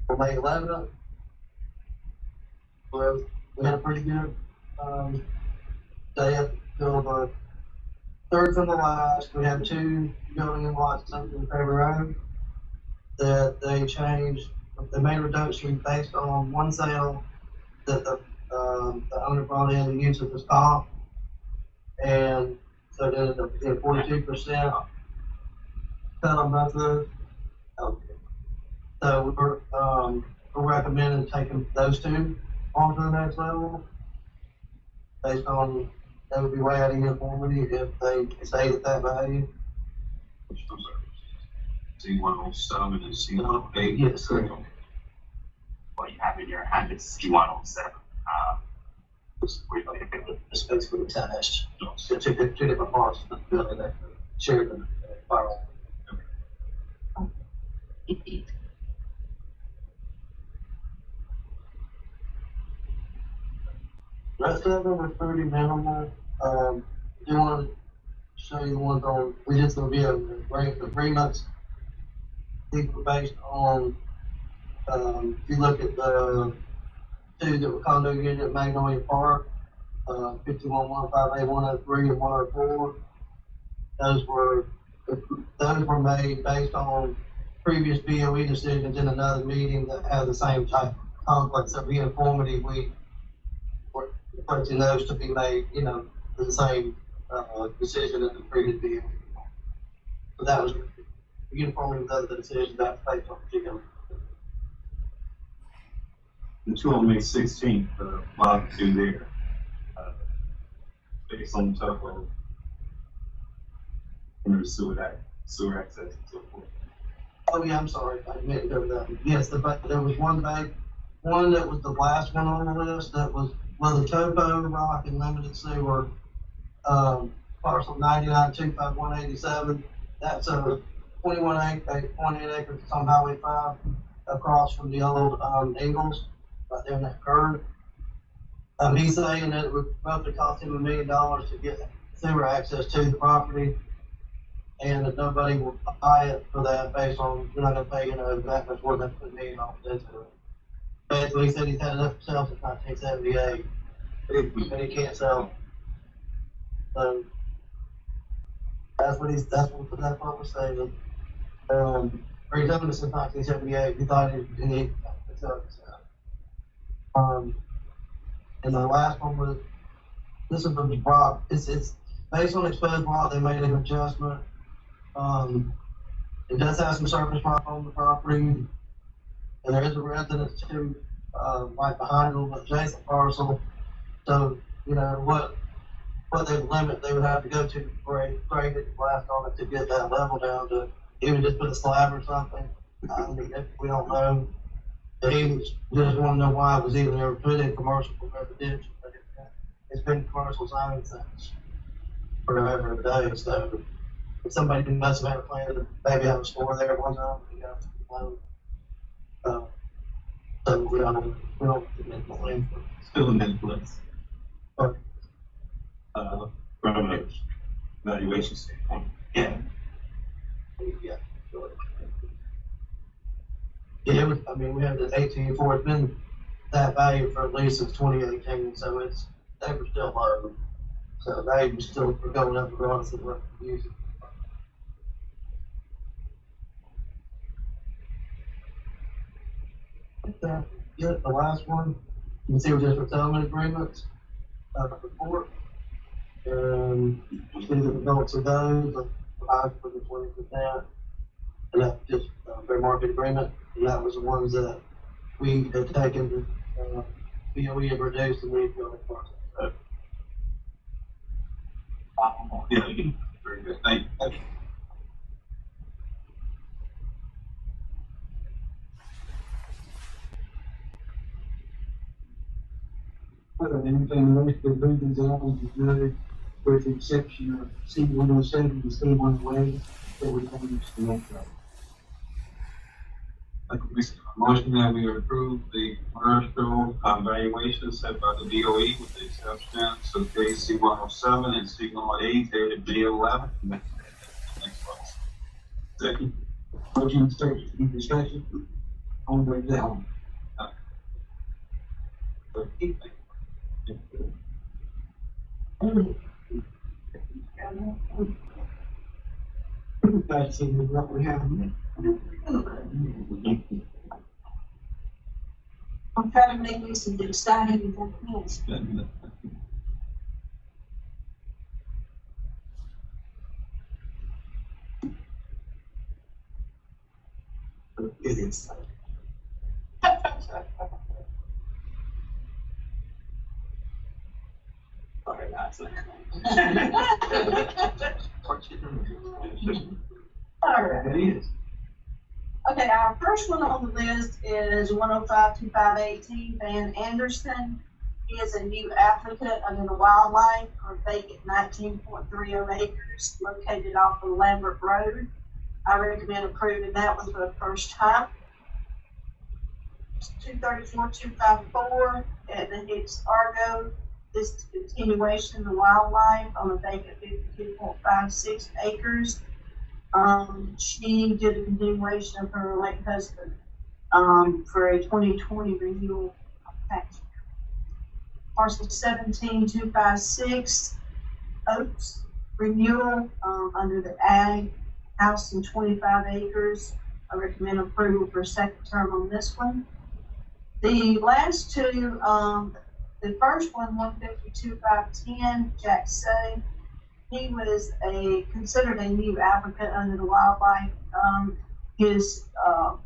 for May 11th, we had a pretty good, day of the third from the last. We had 2 building and lots in Favorite Road that they changed. They made a reduction based on one sale that the owner brought in to use it as comp. And so they ended up getting 42% cut on both of those. Okay. So we're recommending taking those 2 on to the next level based on they would be way out of uniformity if they stayed at that value. C107 and C108. Yes, sir. What you have in your hand is C107. It's basically attached. So two different parts of the building that share the firewall. Rest of them are pretty minimal. Do want to show you the ones on, we just gonna be able to break the agreements. These were based on, if you look at the 2 that were condo unit at Magnolia Park, 5115A 103 and 104. Those were made based on previous BOE decisions in another meeting that had the same type of complex of uniformity. We were expecting those to be made, the same decision as the previous BOE. So that was uniformity of the decision that was based on particular. The 2 on May 16th, allowed to do there. Based on top of sewer access and so forth. Oh yeah, I'm sorry, I meant to go to that. Yes, there was one that was the last one on the list that was, the Topo Rock and Limited Sewer, parcel 99-25187. That's a 21.8 acres, it's on Highway 5, across from the old, Ingalls, right there in that curve. He's saying that it would roughly cost him $1 million to get sewer access to the property, and that nobody will buy it for that based on, you're not gonna pay, that much more than $1 million into it. Basically, he said he's had enough to sell since 1978, but he can't sell. So, that's what we're saying. Or he's owned it since 1978, he thought he needed to sell it. And the last one was, this is from the rock. It's based on exposed rock. They made an adjustment. It does have some surface rock on the property, and there is a residence too, right behind it on the adjacent parcel. So what they limit, they would have to go to grade it, blast on it to get that level down to even just put a slab or something. We don't know. They just want to know why it was even ever put in commercial or residential, but it's been commercial zone since forever and a day. So if somebody must have had a plan to maybe have a store there one time, so we don't plan for Still in influence. but From a valuation standpoint. yeah. Yeah, we have this 18.4, it's been that value for at least since 2018, so they were still low. So they were still going up regardless of what we're using. Yeah, the last one, you can see with different settlement agreements, report. And you see the results of those, applied for the 20%. And that's just a fair market agreement, and that was the ones that we had taken, BOE had reduced and we had gone across. Yeah, very good. Thank you. Anything else that brings on is good, with the exception of C107 and C108 that we don't use to make that. Motion that we approve the commercial valuation set by the DOE with the exceptions of case C107 and C108 dated May 11th. Next one. Second. Motion second, any discussion? On the down. That's what we have. I'm trying to make this into exciting events. It is. Sorry, that's it. All right. It is. Okay, our first one on the list is 105-2518 Van Anderson. He is a new applicant under the wildlife for vacant 19.30 acres located off of Lambert Road. I recommend approving that one for the first time. 234-254 at the Hicks Argo. This is continuation of the wildlife on a vacant 52.56 acres. She did a continuation of her late husband, for a 2020 renewal tax year. Parcel 17-256, Oaks renewal, under the ag, house and 25 acres. I recommend approval for a second term on this one. The last two, the first one, 152-510, Jack Say. He was considered a new applicant under the wildlife. His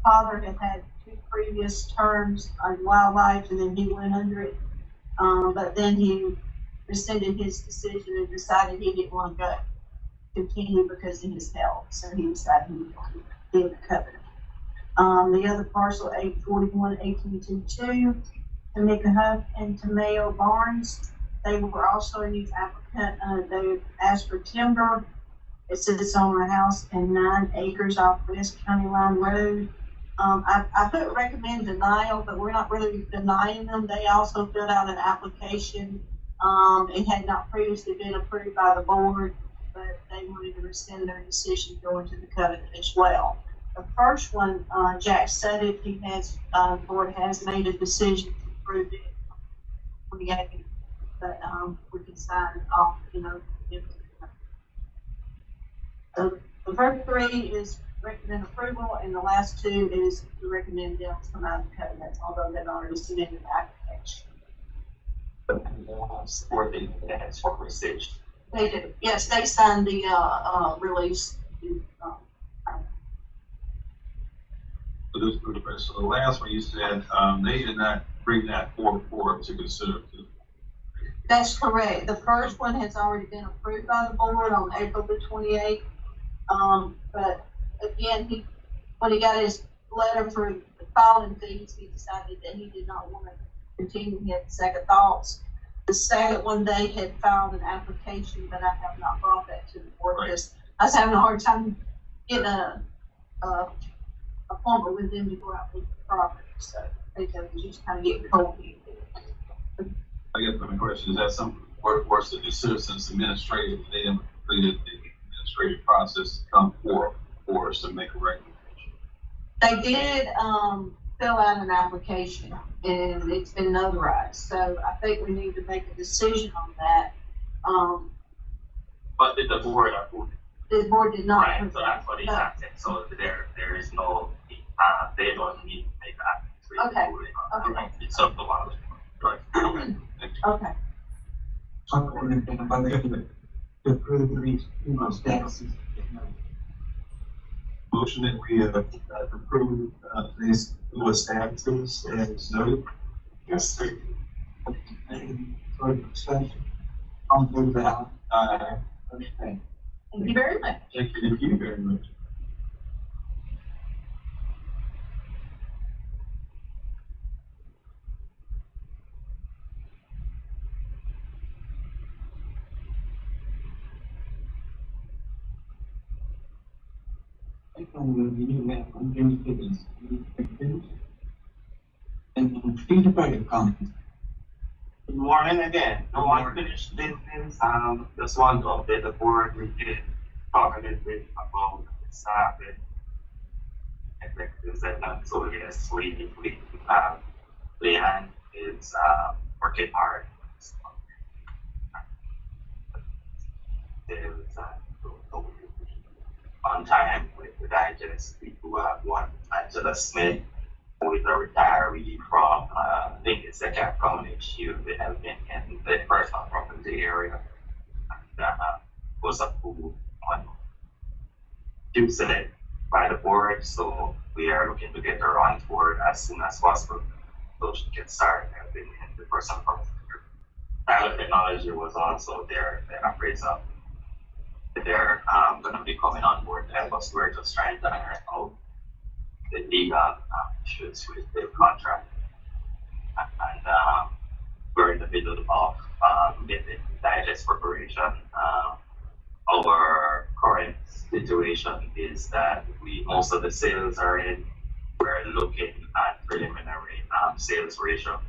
father had 2 previous terms on wildlife, and then he went under it. But then he rescinded his decision and decided he didn't want to continue because of his health. So he decided he would be in the covenant. The other parcel, 841-1822, Tamika Huff and Tameo Barnes. They were also a new applicant. They asked for timber. It sits on a house and 9 acres off West County Line Road. I put recommend denial, but we're not really denying them. They also filled out an application. It had not previously been approved by the board, but they wanted to rescind their decision going to the covenant as well. The first one, Jack said it, the board has made a decision to approve it. But we can sign it off, So the first 3 is recommend approval, and the last 2 is to recommend them come out of the covenant, although they've already submitted the application. Or they ask for rescission. They do, yes, they signed the release. So this group, so the last one you said, they did not bring that forward to consider. That's correct. The first one has already been approved by the board on April the 28th. But again, when he got his letter for the filing fees, he decided that he did not want to continue. He had second thoughts. The second one, they had filed an application, but I have not brought that to the board because I was having a hard time getting a appointment with them to go out with the property. So I think that was just kind of getting cold. I guess my question is that some workforce of the citizens administrative, they haven't completed the administrative process to come forward for us to make a recommendation. They did fill out an application and it's been notarized. So I think we need to make a decision on that. But did the board approve? The board did not. Right, so that's what he's asking. So there is no, they don't need to make that. Okay. Okay. It's up to one. Right. Okay. To approve these, statuses. Motion that we approve these new statuses as noted. Yes, sir. Any further discussion? On the aye. Okay. Thank you very much. Thank you very much. And Peter Perry comment. Good morning again. No unfinished business. Just want to update the board. We did talk a little bit about the staff and executives and so yes, we have Leanne is working hard. There's on time with the digest. We do have one Angela Smith who is a retiree from I think it's the Cap County. She was helping in the personal property area and was approved on Tuesday by the board. So we are looking to get her on board as soon as possible so she can start helping in the personal property. Pilot Technology was also there, the appraiser. They're going to be coming on board to help us. We're just trying to iron out the legal issues with the contract. And we're in the middle of getting digest preparation. Our current situation is that most of the sales are in. We're looking at preliminary sales ratio.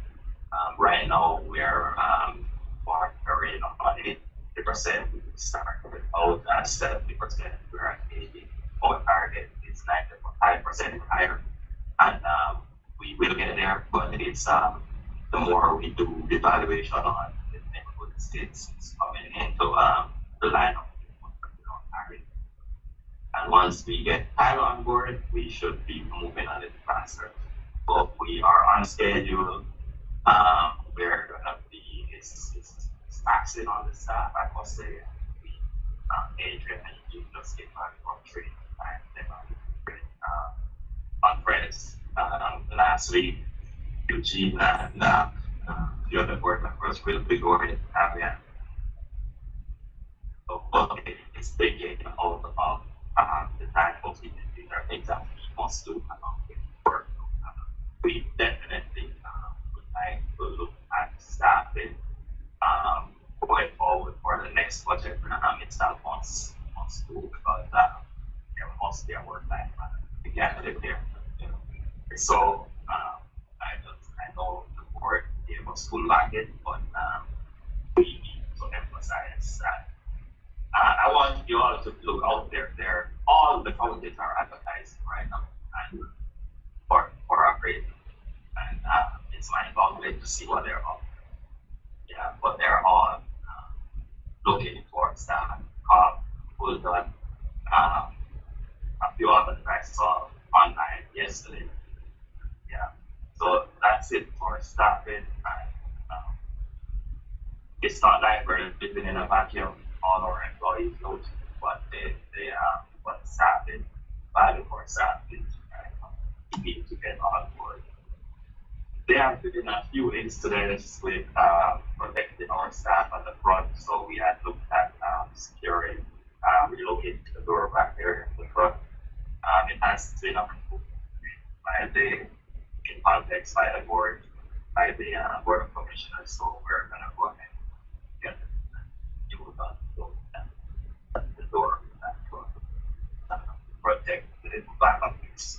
Right now, we're monitoring on 80%. We started out at 70%. We're at 80. Our target is 95% higher, and we will get there. But it's the more we do the evaluation on the neighborhood states, it's coming into the lineup. And once we get Tyler on board, we should be moving a little faster. But we are on schedule. We're gonna be it's taxing on the staff. I must say, Adrian and you just came back from training conference last week. Eugene and the other board members will be going to Avian. So it's taking all of the time of these are things that we must do work. We definitely would like to look at staffing going forward for the next budget. It's that must do because there must be a work life balance. We can't live there. So I know the board gave us full market, but we need to emphasize that. I want you all to look out there. All the colleges are advertising right now and for upgrade. And it's my involvement to see what they're offering. Yeah, but they're all looking for staff. Full done. A few other I saw online yesterday. Yeah, so that's it for staffing. And it's not like we're living in a vacuum. All our employees know what they what staffing value for staffing. We need to get on board. There have been a few incidents with protecting our staff at the front, so we had looked at securing, relocating the door back there in the front. It has been approved by the in context by the board, by the board of commissioners. So we're gonna go ahead and get it done. The door back front, protect the backup piece.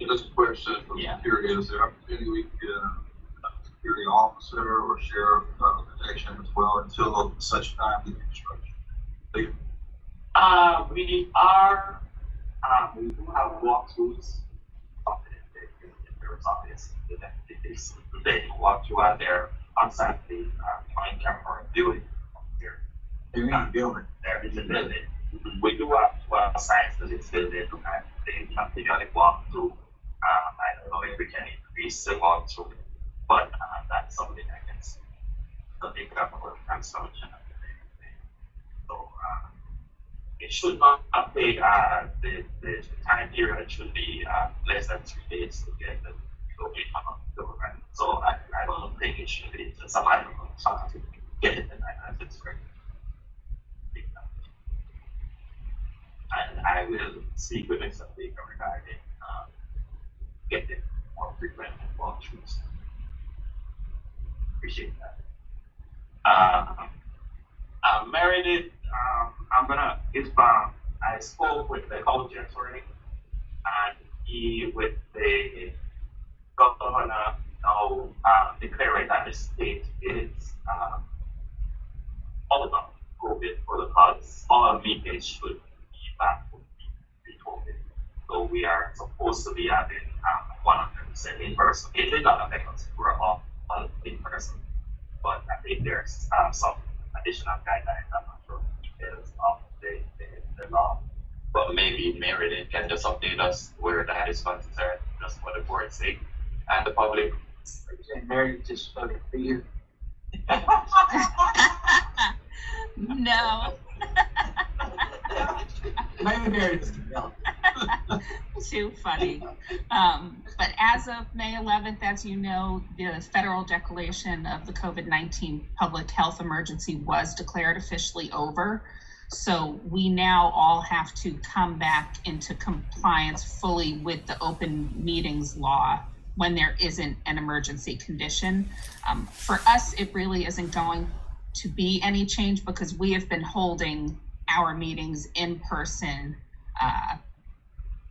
Just a question from security, is there opportunity we could get a security officer or sheriff protection as well until such time the construction? We are, we do have walkthroughs. There's obviously they walk through out there on site, the on camera viewing here. They're in the building. There is a building. We do have 12 sites that it's building and they have periodic walk through. I don't know if we can increase the walkthrough, but that's something I can see. So they got more consumption of so it should not take the time period should be less than 3 days to get the location of the program. So I don't think it should be just a matter of time to get it and it's great. And I will speak with Mr. Baker regarding getting more frequent walkthroughs. Appreciate that. Meredith, I spoke with the county attorney and he with the governor now declaring that the state is out of COVID protocols. All meetings should be back to though we are supposed to be having 100% in person, it did not affect us. We're all in person. But I think there's some additional guidelines. I'm not sure details of the law. But maybe Meredith can just update us where that is concerned, just for the board's sake and the public. Meredith just spoke for you. No. Maybe Meredith can help. Too funny. But as of May 11th, as you know, the federal declaration of the COVID-19 public health emergency was declared officially over. So we now all have to come back into compliance fully with the open meetings law when there isn't an emergency condition. For us, it really isn't going to be any change because we have been holding our meetings in person.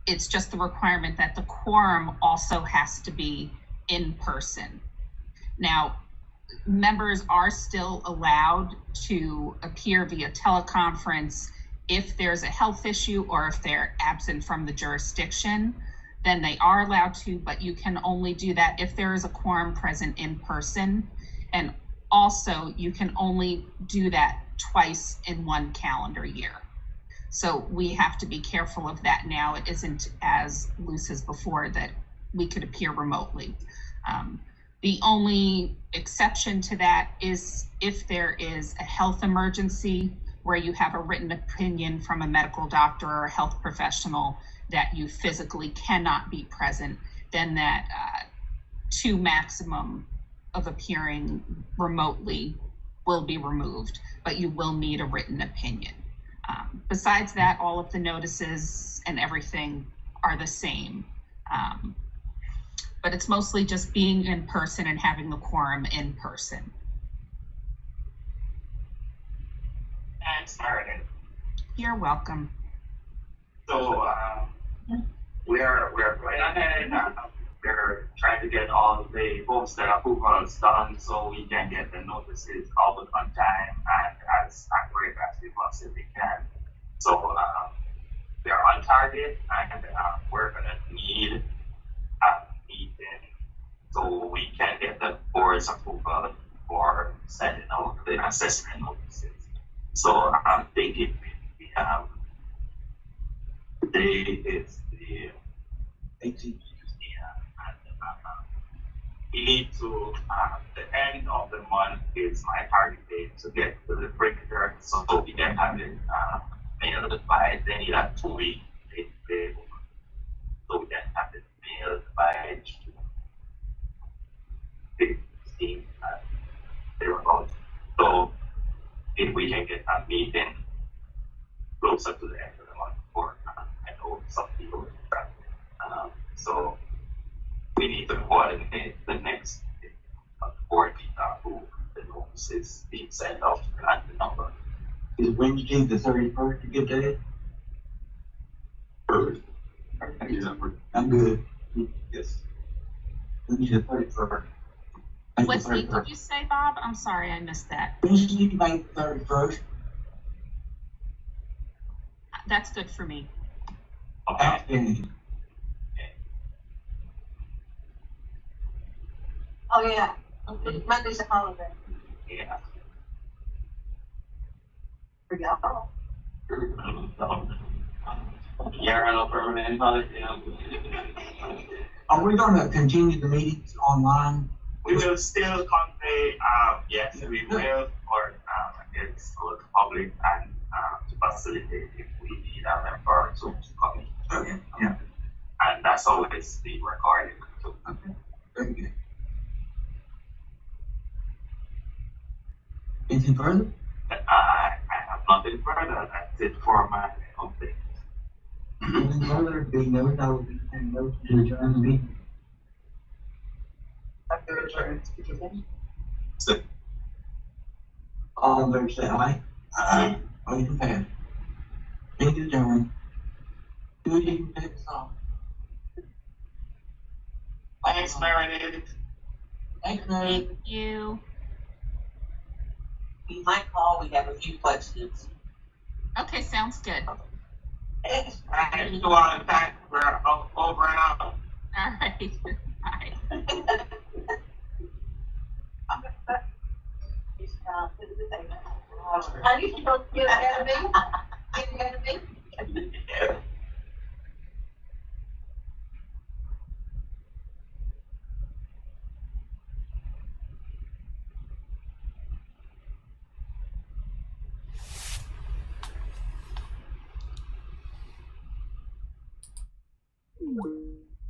It's just the requirement that the quorum also has to be in person. Now, members are still allowed to appear via teleconference if there's a health issue or if they're absent from the jurisdiction, then they are allowed to, but you can only do that if there is a quorum present in person. And also, you can only do that twice in one calendar year. So we have to be careful of that now. It isn't as loose as before that we could appear remotely. The only exception to that is if there is a health emergency where you have a written opinion from a medical doctor or a health professional that you physically cannot be present, then that 2 maximum of appearing remotely will be removed, but you will need a written opinion. Besides that, all of the notices and everything are the same. But it's mostly just being in person and having the quorum in person. Thanks, Meredith. You're welcome. So we're going ahead. We're trying to get all the homestead approvals done so we can get the notices out on time and as accurate as we possibly can. So we are on target, and we're going to need a meeting so we can get the board's approval for sending out the assessment notices. So I'm thinking we have today is the 18th. We need to, the end of the month is my target date to get to the printer so we can have it mailed by, they need a 2-week date, so we can have it mailed by June 15th, thereabouts. So if we can get a meeting closer to the end of the month, or I know some people will travel. So we need to coordinate the next board meeting who the notices being sent out and the number. Is Wednesday the 31st a good day? Perfect. Yeah, I'm good. yes. Wednesday the 31st. What date did you say, Bob? I'm sorry, I missed that. Wednesday, May 31st. That's good for me. Okay. Outstanding. Oh, yeah, Monday's a holiday Yeah. for y'all. Yeah, no permanent holiday. Are we gonna continue the meetings online? We will still convey, yes, we will, or it's for the public and to facilitate if we need a member to come in. Okay, yeah, And that's always the recording too. okay, very good. Anything further? I have nothing further. That's it for my update. Anything further? Being no, and no to adjourn the meeting. After adjourned, All in favor say aye. Aye. Motion passed. Meeting adjourned. Do you even take us off? Thanks, Meredith. Thanks, Mary. Thank you. we might call, we have a few questions. Okay, sounds good. Thank you all, thank you, we're over and out. All right, bye. I need to go get ahead of me. Get ahead of me.